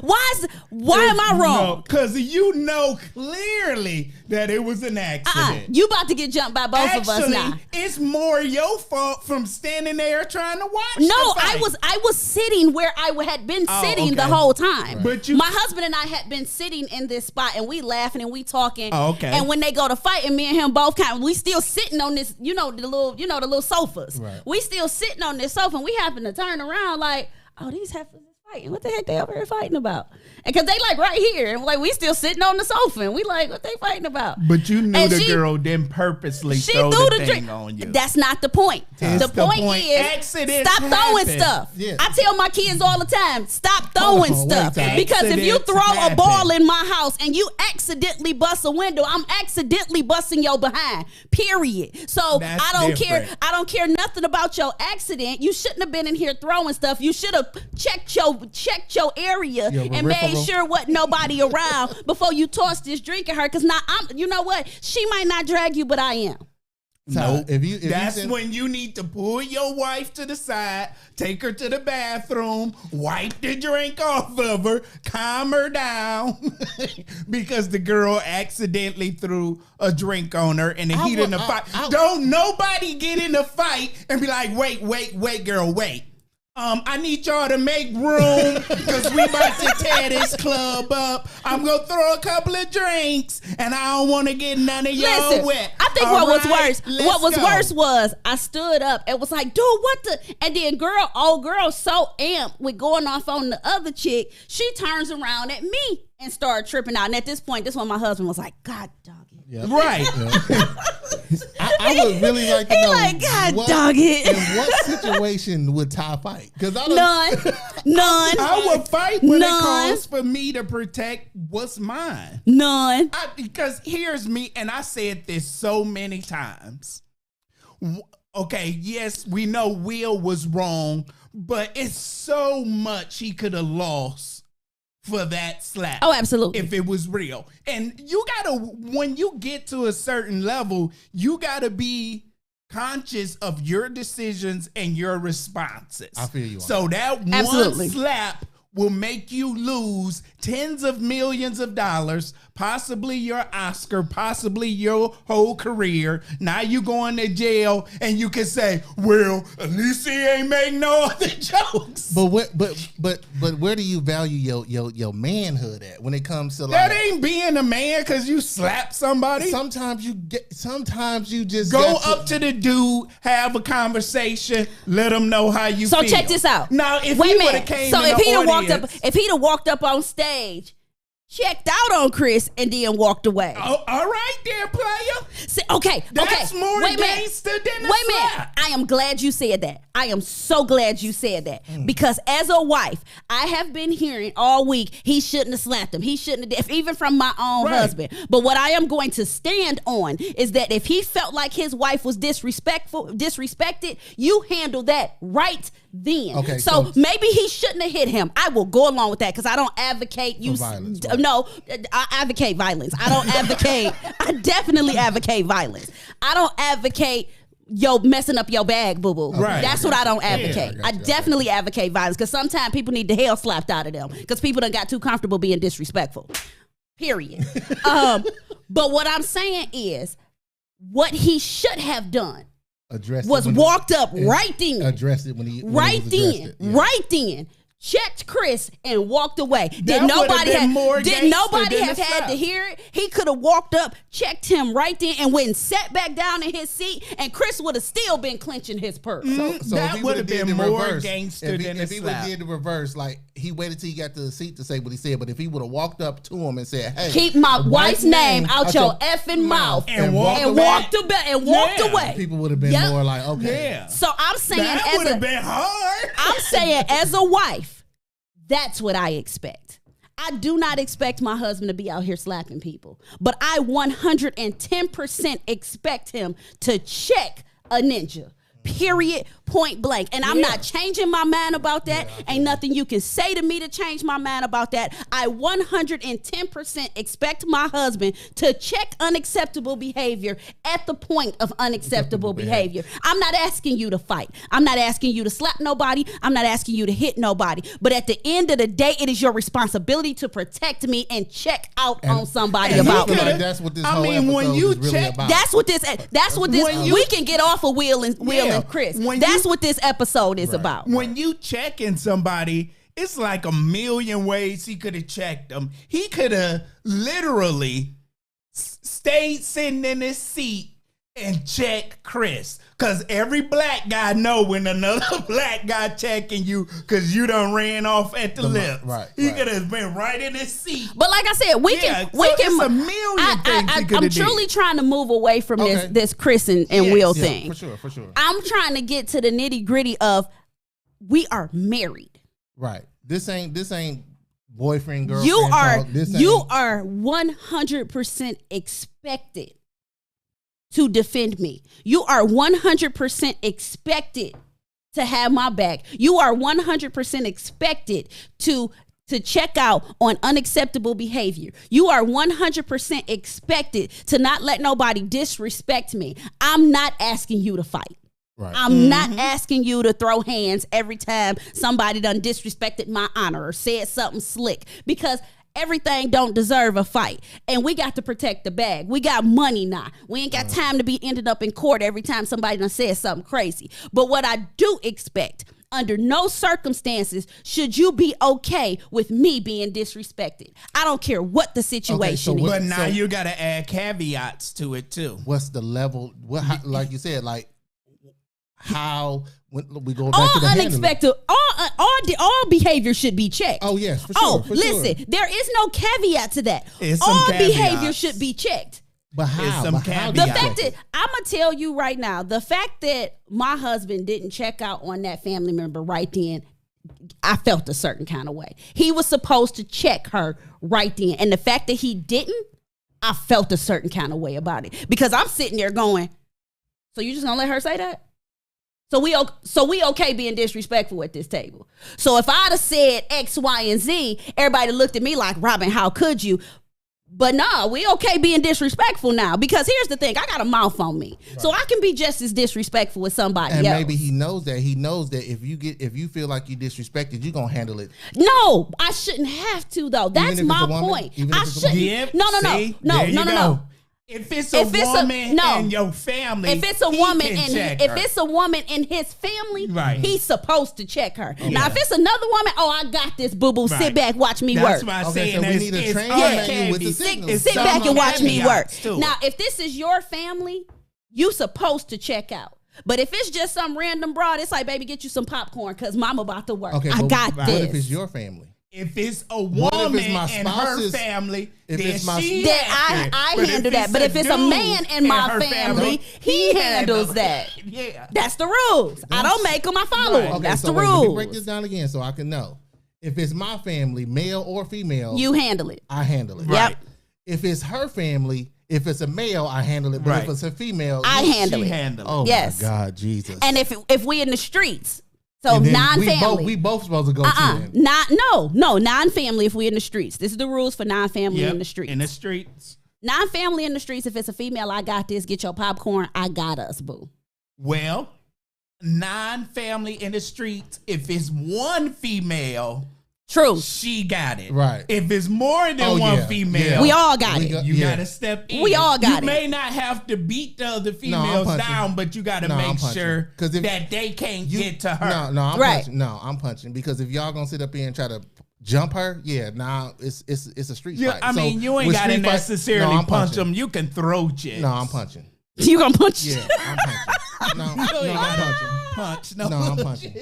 why am I wrong? Because you know clearly that it was an accident. You about to get jumped by both of us now. It's more your fault from standing there trying to watch. No, the fight. I was sitting where I had been Oh, sitting the okay. whole time. But you- my husband and I had been sitting in this spot, and we laughing and we talking. Oh, okay. And when they go to fight, and me and him both we still sitting on this, the little sofas. Right. We still sitting on this sofa, and we happen to turn around like, oh, these heifers is fighting. What the heck they over here fighting about? And because they like right here, and like we still sitting on the sofa, and we like, what they fighting about? But you knew And the she- girl didn't purposely She throw threw the the thing drink on you. That's not the point. It's The the point point. is Accidents stop throwing happen. stuff. Yeah. I tell my kids all the time, stop throwing Hold on, stuff. wait, Ty. Because if you Accidents throw a happen. ball in my house and you accidentally bust a window, I'm accidentally busting your behind. Period. So That's I don't different. care. I don't care nothing about your accident. You shouldn't have been in here throwing stuff. You should have checked your have checked your area Your and made peripheral. sure wasn't nobody around before you tossed this drink at her. Because now you know what? She might not drag you, but I am. So if That's you when you need to pull your wife to the side, take her to the bathroom, wipe the drink off of her, calm her down, because the girl accidentally threw a drink on her in the heat of the fight. Don't nobody get in a fight and be like, wait, girl, wait. I need y'all to make room because we about to tear this club up. I'm going to throw a couple of drinks and I don't want to get none of y'all wet. I think All what was right, worse, let's what was go. worse was I stood up and was like, dude, what the? And then old girl so amped with going off on the other chick, she turns around at me and started tripping out. And at this point, this one my husband was like, God dog it. Yeah. Right. I would really like to He know like, God dog it. in what situation would Ty fight? Because I don't. None. I would fight when it None. calls for me to protect what's mine. None. Because here's me, and I said this so many times. Okay, yes, we know Will was wrong, but it's so much he could have lost for that slap. Oh, absolutely. If it was real. And you gotta, when you get to a certain level, you gotta be conscious of your decisions and your responses. I feel you on So that Absolutely. one slap will make you lose tens of millions of dollars, possibly your Oscar, possibly your whole career. Now you going to jail and you can say, well, at least he ain't make no other jokes. But where do you value your manhood at when it comes to That like? ain't being a man because you slap somebody. Sometimes you just Go got up to the dude, have a conversation, let him know how you So feel. check this out. Now, if Wait he a would have minute. came So in if the he'd have walked up, audience- if he'd have walked up on stage, checked out on Chris, and then walked away. Oh, all right there, player. See, okay, That's okay. more Wait a minute. gangster than a Wait a minute. slap. I am glad you said that. I am so glad you said that because as a wife, I have been hearing all week he shouldn't have slapped him. He shouldn't have, even from my own Right. husband. But what I am going to stand on is that if he felt like his wife was disrespected, you handle that right then. Okay, so so- maybe he shouldn't have hit him. I will go along with that because I don't advocate you. violence, right. No, I advocate violence. I don't advocate. I definitely advocate violence. I don't advocate messing up your bag, boo boo. Right. That's what I don't advocate. I I got you. definitely advocate violence because sometimes people need the hell slapped out of them because people done got too comfortable being disrespectful. Period. But what I'm saying is, what he should have done addressed was it when walked up right then. addressed it when he Right was then, addressed it. Yeah. right then, checked Chris and walked away. That Did would've nobody been more have? Did gangster nobody than have the had slap. to hear it? He could have walked up, checked him right then, and went and sat back down in his seat, and Chris would have still been clenching his purse. So That if he would've would've did been the more reverse, gangster if he, than a if he would slap. have did the reverse, like he waited till he got to the seat to say what he said. But if he would have walked up to him and said, "Hey, Keep my wife's name out your effing mouth," And walked and away. walked Yeah. away. people would have been Yep. more like, okay, Yeah. So I'm saying, That would have been hard. I'm saying as a wife, that's what I expect. I do not expect my husband to be out here slapping people, but I 110% expect him to check a ninja. Period, point blank. And I'm not changing my mind about that. Ain't nothing you can say to me to change my mind about that. I 110% expect my husband to check unacceptable behavior at the point of unacceptable behavior. I'm not asking you to fight. I'm not asking you to slap nobody. I'm not asking you to hit nobody. But at the end of the day, it is your responsibility to protect me and check out on somebody and I about feel me. like that's what this I whole mean, when episode you is really check- about. That's what this. When you- We can get off of Will and Yeah. Chris. When That's you- what this episode is about. When you checking somebody, it's like a million ways he could have checked them. He could have literally stayed sitting in his seat and checked Chris. Because every black guy know when another black guy checking you because you done ran off at the lips. right, He right. could have been right in his seat. But like I said, we Yeah, can. so We can. it's a million things he coulda I'm did. truly trying to move away from Okay. this Chris and Yes, Will yeah, thing. for sure. I'm trying to get to the nitty gritty of we are married. Right. This ain't boyfriend girlfriend. You are talk. This you ain't- are 100% expected to defend me. You are 100% expected to have my back. You are 100% expected to check out on unacceptable behavior. You are 100% expected to not let nobody disrespect me. I'm not asking you to fight. Right. I'm not asking you to throw hands every time somebody done disrespected my honor or said something slick, because everything don't deserve a fight. And we got to protect the bag. We got money now. We ain't got time to be ended up in court every time somebody done said something crazy. But what I do expect, under no circumstances should you be okay with me being disrespected. I don't care what the situation is. But now you got to add caveats to it too. What's the level? Like you said, like how when we go back to the unexpected, all behavior should be checked. Oh yes, for sure. Listen, there is no caveat to that. It's all some behavior caveats. should be checked. But how? some But how The caveats. fact that I'm gonna tell you right now, the fact that my husband didn't check out on that family member right then, I felt a certain kind of way. He was supposed to check her right then, and the fact that he didn't, I felt a certain kind of way about it, because I'm sitting there going, "So you just gonna let her say that? So we okay being disrespectful at this table? So if I'd have said X, Y, and Z, everybody looked at me like, Robin, how could you? But nah, we okay being disrespectful now, because here's the thing, I got a mouth on me, so I can be just as disrespectful with somebody And else. maybe he knows that. He knows that if you feel like you disrespected, you're gonna handle it. No, I shouldn't have to though. That's if it's my a woman? point. Even if I it's a shouldn't. woman? Yep. No. See? There you go. If it's a woman in your family, if it's a he woman can in check if her. it's a woman in his family, Right. he's supposed to check her. Now, Yeah. if it's another woman, I got this, boo boo. Sit Right. back, watch me That's work. why I'm Okay, saying so we it's, need a it's training other manual with the caveats. signals. It's Sit some back and watch me work. caveats, too. Now, if this is your family, you supposed to check out. But if it's just some random broad, it's like, baby, get you some popcorn because mama about to work. Okay, I but got what this. if it's your family? If it's a What if woman it's my in her spouse's- family, if then it's my- she That has to. I But handle if that. But if it's a dude man in my her family, he handles that. Yeah. That's the rules. I don't make them, I follow them. Okay, That's so the wait, let me break this rules. down again so I can know. If it's my family, male or female, You handle it. I handle it. Yep. If it's her family, if it's a male, I handle it. But Right. if it's a female, I handle She it. handle it. oh Yes. my God, Jesus. And if we in the streets, so And then non-family. we both supposed to go to them. Non-family if we in the streets. This is the rules for non-family Yep, in the streets. in the streets. Non-family in the streets, if it's a female, I got this. Get your popcorn. I got us, boo. Well, non-family in the streets, if it's one female, True. she got it. Right. If it's more than Oh, one yeah, female, yeah. We all got We it. got- you yeah. gotta step in. We all got You it. may not have to beat the other I'm females punching. down, but you gotta No, I'm make punching. sure 'Cause if that they can't get to her. No, I'm Right. punching. No, I'm punching because if y'all gonna sit up here and try to jump her, it's a street Yeah, fight. I So mean, you ain't with gotta street fight- necessarily No, I'm punch punching. them. You can throw chicks. No, I'm punching. You gonna punch? Yeah, I'm punching. No, I'm punching. punch. No, I'm punching.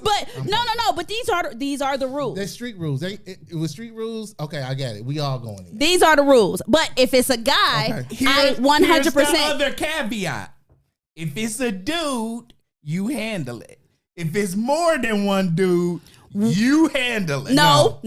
But no. But these are the rules. There's street rules. It was street rules. Okay, I get it. We all going in. These are the rules. But if it's a guy, Okay. I Here's the 100%. other caveat. If it's a dude, you handle it. If it's more than one dude, you handle it. No.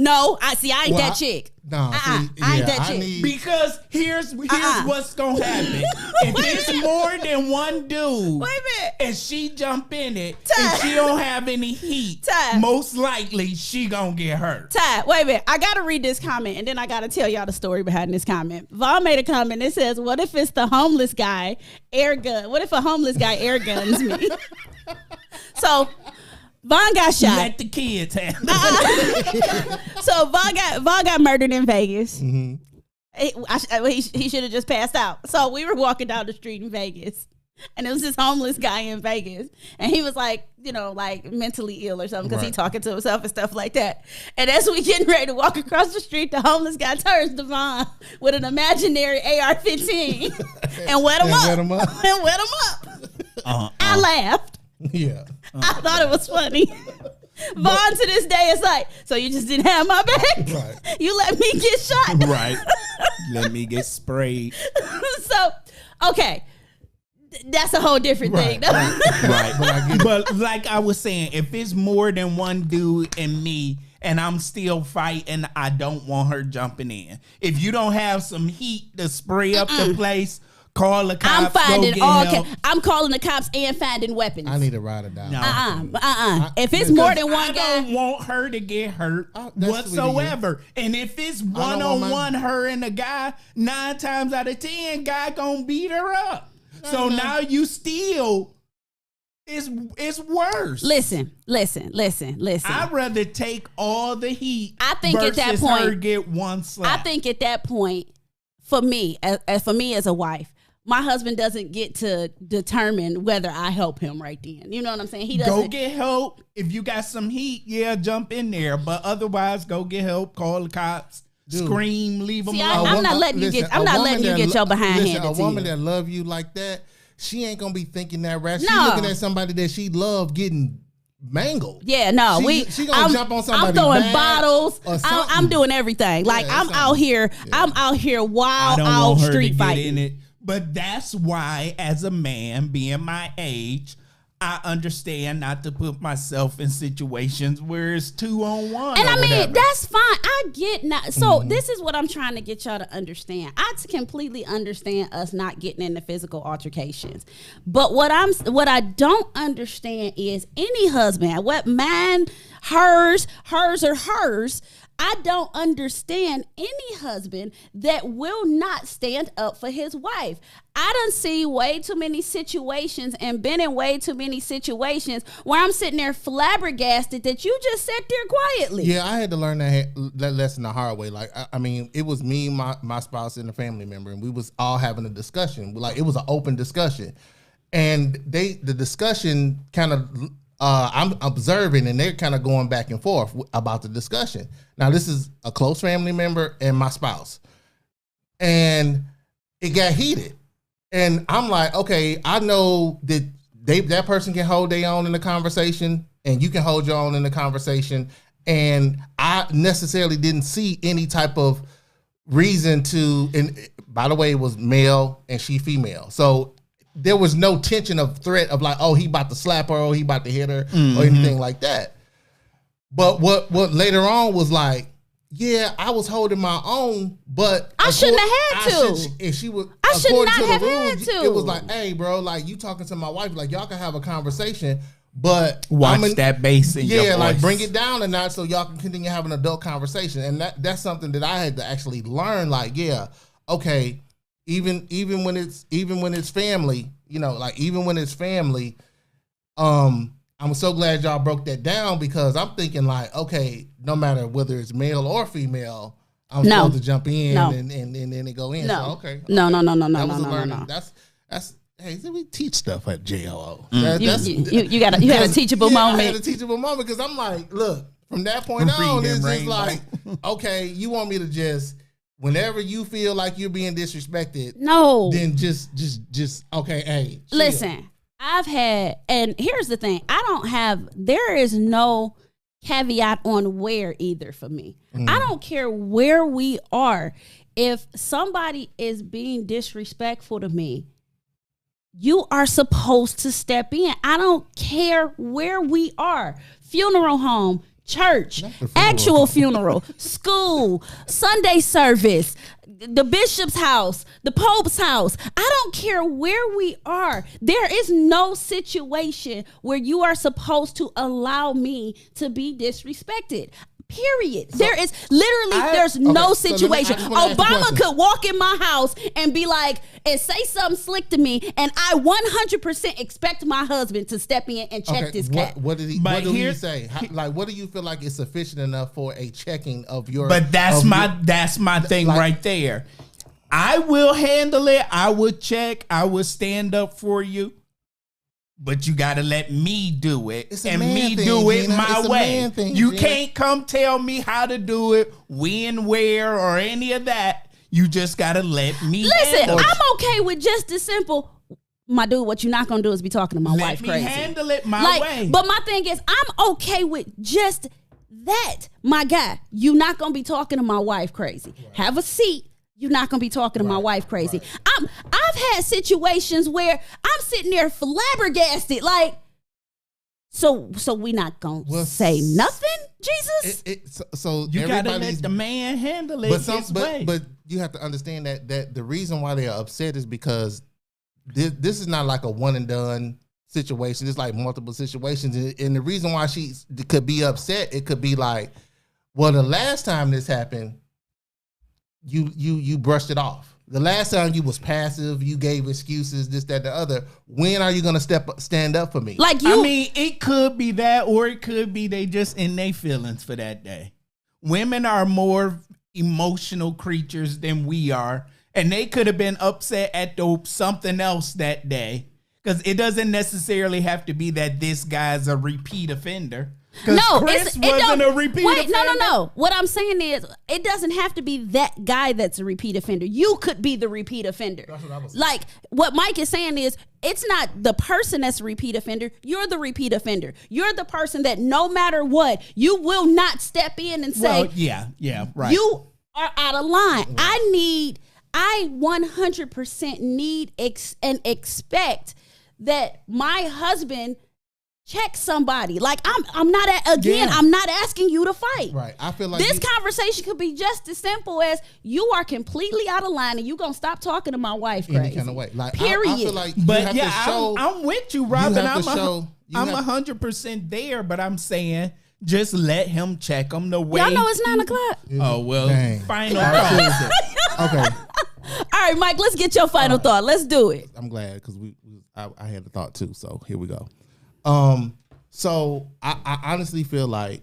I ain't Well, that chick. No, see, I ain't that I chick. need- Because here's what's gonna happen. If it's more than one dude, Wait a minute. and she jump in it, Ty. and she don't have any heat, Ty. most likely she gonna get hurt. Ty, wait a minute. I gotta read this comment and then I gotta tell y'all the story behind this comment. Vaughn made a comment that says, "What if it's the homeless guy air gun? What if a homeless guy air guns me?" So Vaughn got shot. Let the kids handle it. So Vaughn got murdered in Vegas. Mm-hmm. He should have just passed out. So we were walking down the street in Vegas, and it was this homeless guy in Vegas, and he was like, like mentally ill or something because he Right. talking to himself and stuff like that. And as we getting ready to walk across the street, the homeless guy turns to Vaughn with an imaginary AR-15 and wet him And up. wet him up. And wet him up. I laughed. Yeah. I thought it was funny. Vaughn to this day is like, so you just didn't have my back? Right. You let me get shot? Right. Let me get sprayed. So, okay. That's a whole different thing. Right, Right. But I get it. But like I was saying, if it's more than one dude and me, and I'm still fighting, I don't want her jumping in. If you don't have some heat to spray up the place, Call the cops. I'm finding go get all. help. I'm calling the cops and finding weapons. I need a ride or die. No. If it's more than I one guy, don't want her to get hurt Oh, that's sweet of you. whatsoever. And if it's want one-on-one, her and the guy, 9 times out of 10, guy gonna beat her up. So now you still, it's worse. listen. I'd rather take all the heat. I think at that versus point- her get one slap. I think at that point, for me, as a wife, my husband doesn't get to determine whether I help him right then. You know what I'm saying? He doesn't. Go get help. If you got some heat, jump in there. But otherwise, go get help. Call the cops. Dude. Scream. Leave them See, alone. I'm not letting you get. I'm not letting you get your behind handed A to woman you. that love you like that, she ain't gonna be thinking that rash. She No. looking at somebody that she love getting mangled. Yeah, no, She gonna I'm, jump on I'm somebody's throwing back bottles. or I'm something. doing everything. Like Yeah, I'm out here. I'm out here I wild don't out want her street to fighting. get in it. But that's why, as a man, being my age, I understand not to put myself in situations where it's 2-on-1. And or I mean, whatever. that's fine. I get not. So this is what I'm trying to get y'all to understand. I completely understand us not getting into physical altercations. But what I don't understand is any husband, what mine, hers or hers, I don't understand any husband that will not stand up for his wife. I done see way too many situations and been in way too many situations where I'm sitting there flabbergasted that you just sat there quietly. Yeah, I had to learn that lesson the hard way. Like, I mean, it was me, my spouse, and a family member, and we was all having a discussion. Like, it was an open discussion, and the discussion kind of. I'm observing, and they're kind of going back and forth about the discussion. Now, this is a close family member and my spouse, and it got heated. And I'm like, okay, I know that that person can hold their own in the conversation, and you can hold your own in the conversation. And I necessarily didn't see any type of reason to. And by the way, it was male and she female, so. There was no tension of threat of like, oh, he about to slap her or he about to hit her or anything like that. But what later on was like, yeah, I was holding my own, but I shouldn't have had to. And she was. I should according not to the have rules, had to. It was like, hey, bro, like you talking to my wife, like y'all can have a conversation, but Watch that bass in your voice. like bring it down a notch so y'all can continue having an adult conversation. And that's something that I had to actually learn. Like, yeah, okay. Even when it's family, you know, like even when it's family, I'm so glad y'all broke that down because I'm thinking like, okay, no matter whether it's male or female, I'm supposed to jump in and then it go in. No. So, okay. No. That was a No. learning. That's hey, we teach stuff at JOO. You had a teachable I moment. had a teachable moment because I'm like, look, from that point on, Reading it's just rainbow. like, okay, you want me to just. Whenever you feel like you're being disrespected, No. then just okay, hey. chill. Listen, I've had, and here's the thing, there is no caveat on where either for me. I don't care where we are. If somebody is being disrespectful to me, you are supposed to step in. I don't care where we are. Funeral home, church, actual funeral, school, Sunday service, the bishop's house, the pope's house. I don't care where we are. There is no situation where you are supposed to allow me to be disrespected. Period. There is literally there's no so let me- situation. I just wanna ask a Obama question. could walk in my house and be like and say something slick to me, and I 100% expect my husband to step in and check this cat. What did he? But What do you here- say? Like, what do you feel like is sufficient enough for a checking of your? But that's of my thing like- right there. I will handle it. I would check. I would stand up for you. But you got to let me do it It's a and man me thing, do it Gina. my It's a way. man thing, You Gina. can't come tell me how to do it, when, where, or any of that. You just got to let me Listen, handle it. I'm okay with just as simple. My dude, what you're not gonna do is be talking to my Let wife me crazy. handle it my way. But my thing is, I'm okay with just that. My guy, you're not gonna be talking to my wife crazy. Have a seat. You're not gonna be talking to my wife crazy. I've had situations where I'm sitting there flabbergasted, like, so we not gonna say nothing, Jesus. So you got to let everybody's the man handle it but his way. but you have to understand that the reason why they are upset is because this is not like a one and done situation. It's like multiple situations, and the reason why she could be upset, it could be like, well, the last time this happened, you brushed it off. The last time you was passive, you gave excuses, this, that, the other. When are you gonna stand up for me? Like you, I mean, it could be that, or it could be they just in their feelings for that day. Women are more emotional creatures than we are, and they could have been upset at something else that day. Because it doesn't necessarily have to be that this guy's a repeat offender. No, Chris wasn't a repeat offender. No. What I'm saying is, it doesn't have to be that guy that's a repeat offender. You could be the repeat offender. That's what I was saying. Like, what Mike is saying is, it's not the person that's a repeat offender. You're the repeat offender. You're the person that no matter what, you will not step in and say, well, yeah, right. You are out of line. I 100% need and expect that my husband check somebody. Like I'm not asking you to fight. Right. I feel like this conversation could be just as simple as you are completely out of line and you gonna stop talking to my wife crazy. Any kind of way. Like period. I feel like But you have to show, I'm with you, Robin. I'm have- 100% there, but I'm saying just let him check him the way. Y'all know it's 9 o'clock. Oh well, Dang. final All right, thought. okay. All right, Mike, let's get your final thought. Let's do it. I'm glad because I had the thought too. So here we go. So I honestly feel like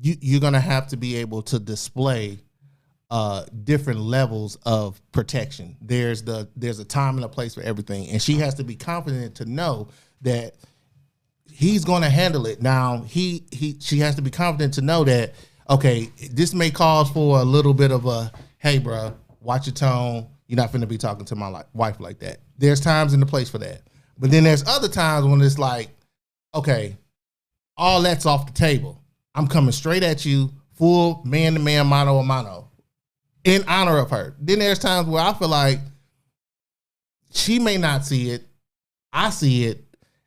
you're gonna have to be able to display different levels of protection. There's a time and a place for everything, and she has to be confident to know that he's gonna handle it. Now she has to be confident to know that, okay, this may cause for a little bit of a, hey, bro, watch your tone. You're not finna be talking to my wife like that. There's times in the place for that. But then there's other times when it's like, okay, all that's off the table. I'm coming straight at you, full man-to-man, mano-a-mano, in honor of her. Then there's times where I feel like she may not see it, I see it,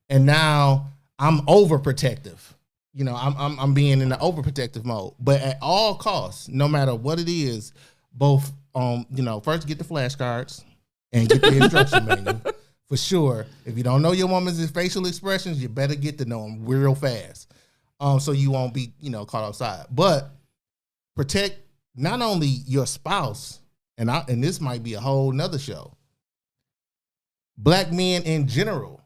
and now I'm overprotective. You know, I'm being in the overprotective mode. But at all costs, no matter what it is, both first get the flashcards and get the instruction manual. For sure. If you don't know your woman's facial expressions, you better get to know them real fast. So you won't be, caught outside. But protect not only your spouse, and this might be a whole nother show. Black men in general.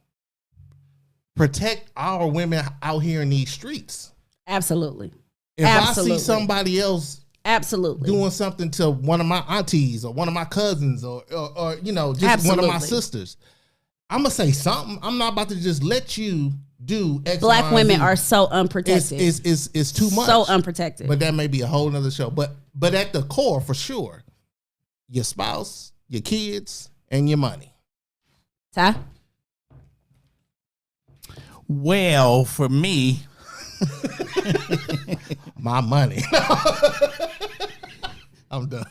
Protect our women out here in ththese streets. Absolutely. If I see somebody else doing something to one of my aunties or one of my cousins or just one of my sisters, I'm going to say something. I'm not about to just let you do X, Black Y, women Z. are so unprotected. It's too much. So unprotected. But that may be a whole nother show. But at the core, for sure, your spouse, your kids, and your money. Ty? Well, for me, my money. I'm done.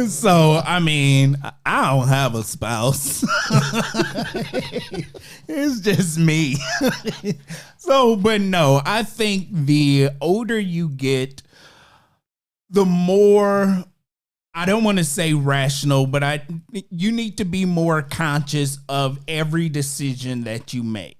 So, I mean, I don't have a spouse. It's just me. So, but no, I think the older you get, the more, I don't want to say rational, but you need to be more conscious of every decision that you make.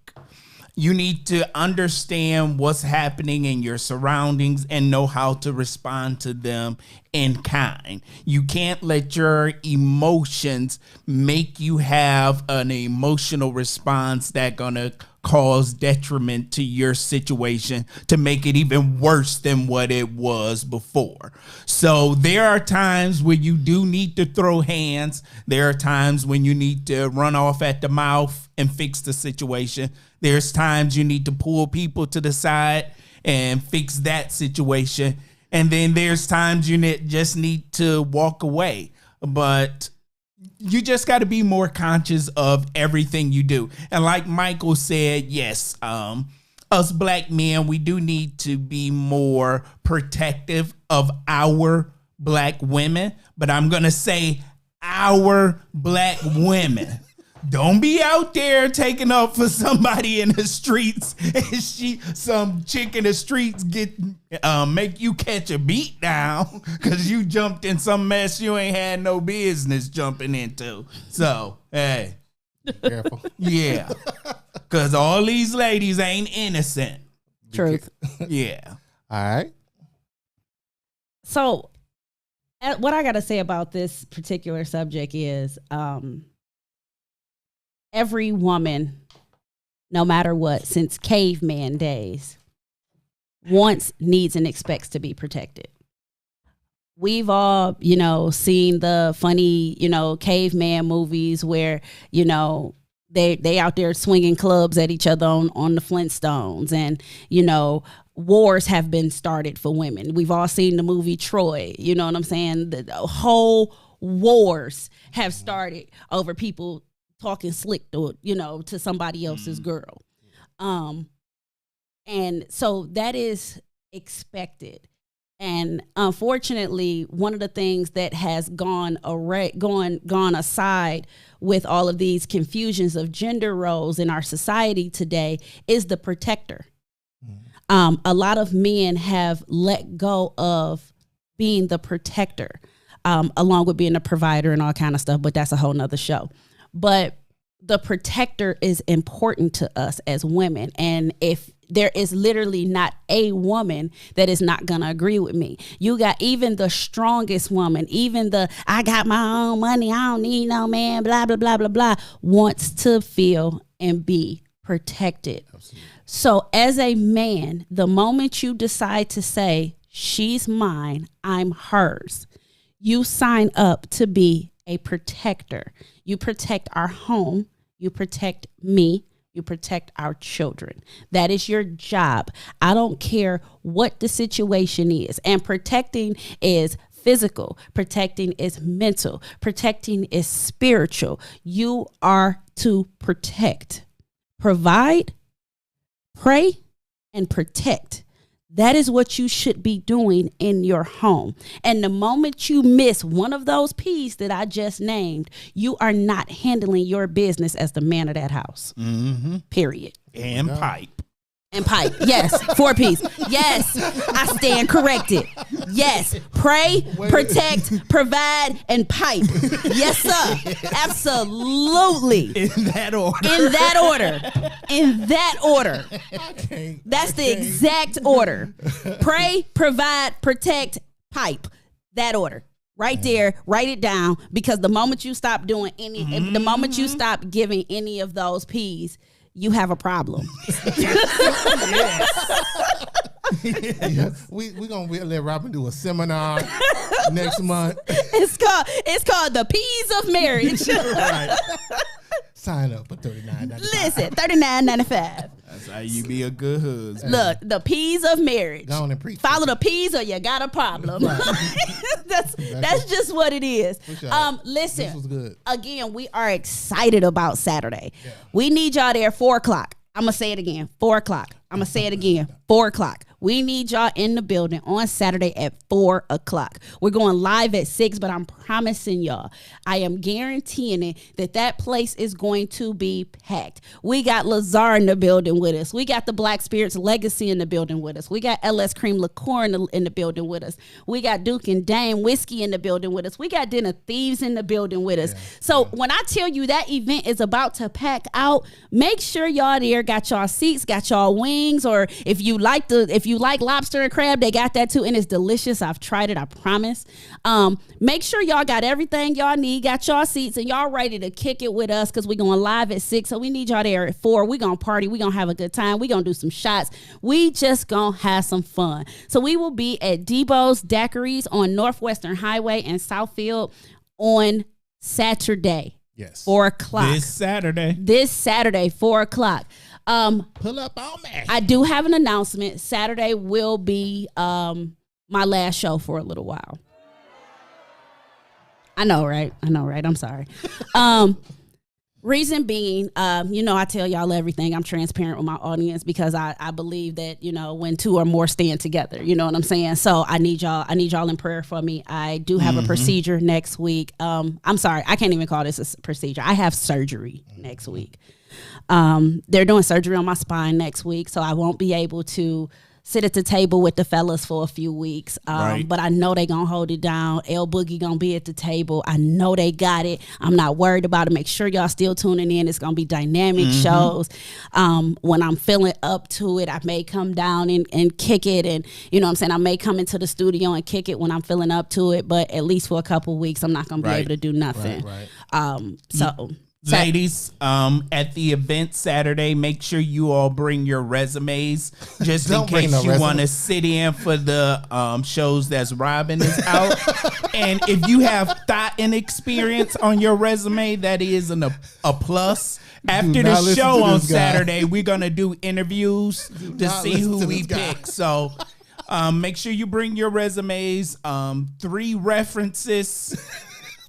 You need to understand what's happening in your surroundings and know how to respond to them in kind. You can't let your emotions make you have an emotional response that's going to cause detriment to your situation to make it even worse than what it was before. So there are times when you do need to throw hands. There are times when you need to run off at the mouth and fix the situation. There's times you need to pull people to the side and fix that situation. And then there's times you just need to walk away. But you just got to be more conscious of everything you do. And like Michael said, yes, us black men, we do need to be more protective of our black women. But I'm going to say our black women. Don't be out there taking up for somebody in the streets. And some chick in the streets make you catch a beat down because you jumped in some mess you ain't had no business jumping into. So, hey. Be careful. Yeah. Because all these ladies ain't innocent. Truth. Yeah. All right. So, what I got to say about this particular subject is every woman, no matter what, since caveman days, wants, needs, and expects to be protected. We've all, seen the funny, caveman movies where, they out there swinging clubs at each other on the Flintstones, and, wars have been started for women. We've all seen the movie Troy. You know what I'm saying? The whole wars have started over people talking slick to somebody else's girl. And so that is expected. And unfortunately, one of the things that has gone aside with all of these confusions of gender roles in our society today is the protector. A lot of men have let go of being the protector, along with being a provider and all kind of stuff, but that's a whole nother show. But the protector is important to us as women. And if there is literally not a woman that is not going to agree with me. You got even the strongest woman, even I got my own money, I don't need no man, blah, blah, blah, blah, blah, wants to feel and be protected. Absolutely. So as a man, the moment you decide to say, she's mine, I'm hers, you sign up to be a protector. You protect our home. You protect me. You protect our children. That is your job. I don't care what the situation is. And protecting is physical. Protecting is mental. Protecting is spiritual. You are to protect, provide, pray, and protect. That is what you should be doing in your home. And the moment you miss one of those P's that I just named, you are not handling your business as the man of that house. Mm-hmm. Period. And pipe. And pipe. Yes. 4 P's. Yes. I stand corrected. Yes. Pray, protect, provide, and pipe. Yes, sir. Absolutely. In that order. In that order. In that order. That's the exact order. Pray, provide, protect, pipe. That order. Right there. Write it down, because the moment you stop doing the moment you stop giving any of those P's, you have a problem. Yeah. We're gonna let Robin do a seminar next month. It's called the P's of Marriage. Right. Sign up for $39.95. Listen, $39.95. That's how you be a good husband. Look, the P's of marriage. Go on and preach. Follow the P's or you got a problem. Right. that's just what it is. Listen, this was good. Again, we are excited about Saturday. Yeah. We need y'all there 4:00. I'm going to say it again, 4:00. I'm going to say it again, 4:00. We need y'all in the building on Saturday at 4:00. We're going live at 6, but I'm promising y'all, I am guaranteeing it that place is going to be packed. We got Lazar in the building with us. We got the Black Spirits Legacy in the building with us. We got LS Cream Liqueur in the building with us. We got Duke and Dame Whiskey in the building with us. We got Dinner Thieves in the building with us. So when I tell you that event is about to pack out, make sure y'all there, got y'all seats, got y'all wings, or if you like lobster and crab, they got that too, and it's delicious. I've tried it, I promise. Make sure y'all got everything y'all need, got y'all seats, and y'all ready to kick it with us, because we're going live at 6, so we need y'all there at 4. We're going to party. We're going to have a good time. We're going to do some shots. We just going to have some fun. So we will be at Debo's Daiquiris on Northwestern Highway in Southfield on Saturday. Yes. 4:00. This Saturday, 4:00. Pull up on me. I do have an announcement. Saturday will be my last show for a little while. I know, right? I'm sorry. Reason being, I tell y'all everything. I'm transparent with my audience because I believe that, when two or more stand together, you know what I'm saying? So I need y'all in prayer for me. I do have a procedure next week. I'm sorry, I can't even call this a procedure. I have surgery next week. They're doing surgery on my spine next week, so I won't be able to sit at the table with the fellas for a few weeks. Right. But I know they gonna hold it down. L Boogie gonna be at the table. I know they got it. I'm not worried about it. Make sure y'all still tuning in. It's gonna be dynamic shows. When I'm feeling up to it, I may come down and kick it. And you know what I'm saying? I may come into the studio and kick it when I'm feeling up to it. But at least for a couple weeks, I'm not gonna be able to do nothing. Right. Ladies, at the event Saturday, make sure you all bring your resumes just in Don't bring case no you resume. want to sit in for the shows that's Robin is out. And if you have thought and experience on your resume, that is a plus. After not the listen show to on this guy. Saturday, we're going to do interviews to not see listen who to we this guy. pick. So make sure you bring your resumes, 3 references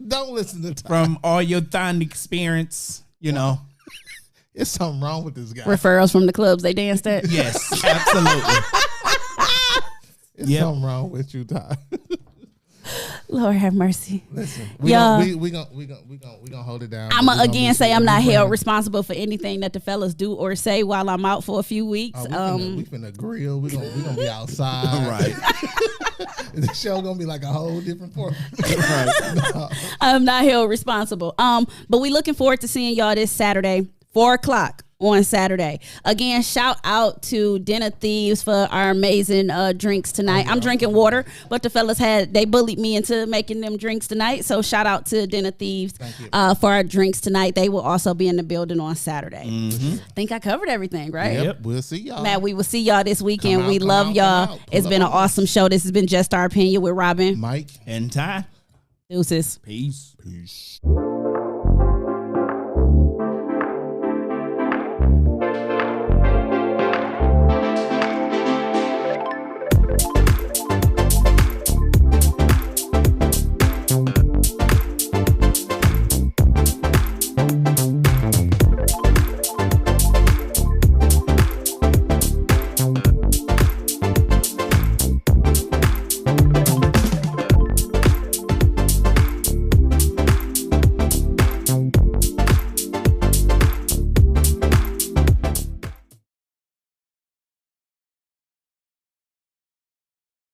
Don't listen to Ty. from all your thought experience, It's something wrong with this guy. Referrals from the clubs they danced at. Yes, absolutely. It's Yep. something wrong with you, Ty. Lord have mercy. Listen, Yeah. we gonna hold it down. I'm We gonna gonna again be- say I'm we not bring- held responsible for anything that the fellas do or say while I'm out for a few weeks. Oh, we finna grill. We gonna be outside. Right. The show gonna be like a whole different format. I'm not held responsible. But we looking forward to seeing y'all this Saturday, 4:00 on Saturday. Again, shout out to Dinner Thieves for our amazing drinks tonight. I'm drinking water, but the fellas they bullied me into making them drinks tonight. So shout out to Dinner Thieves for our drinks tonight. They will also be in the building on Saturday. I think I covered everything, right? Yep, we'll see y'all. Matt, we will see y'all this weekend. Come We out, come love out, y'all. come out. It's Pull been an up on awesome show. This has been Just Our Opinion with Robin. Mike. And Ty. Deuces. Peace. Peace.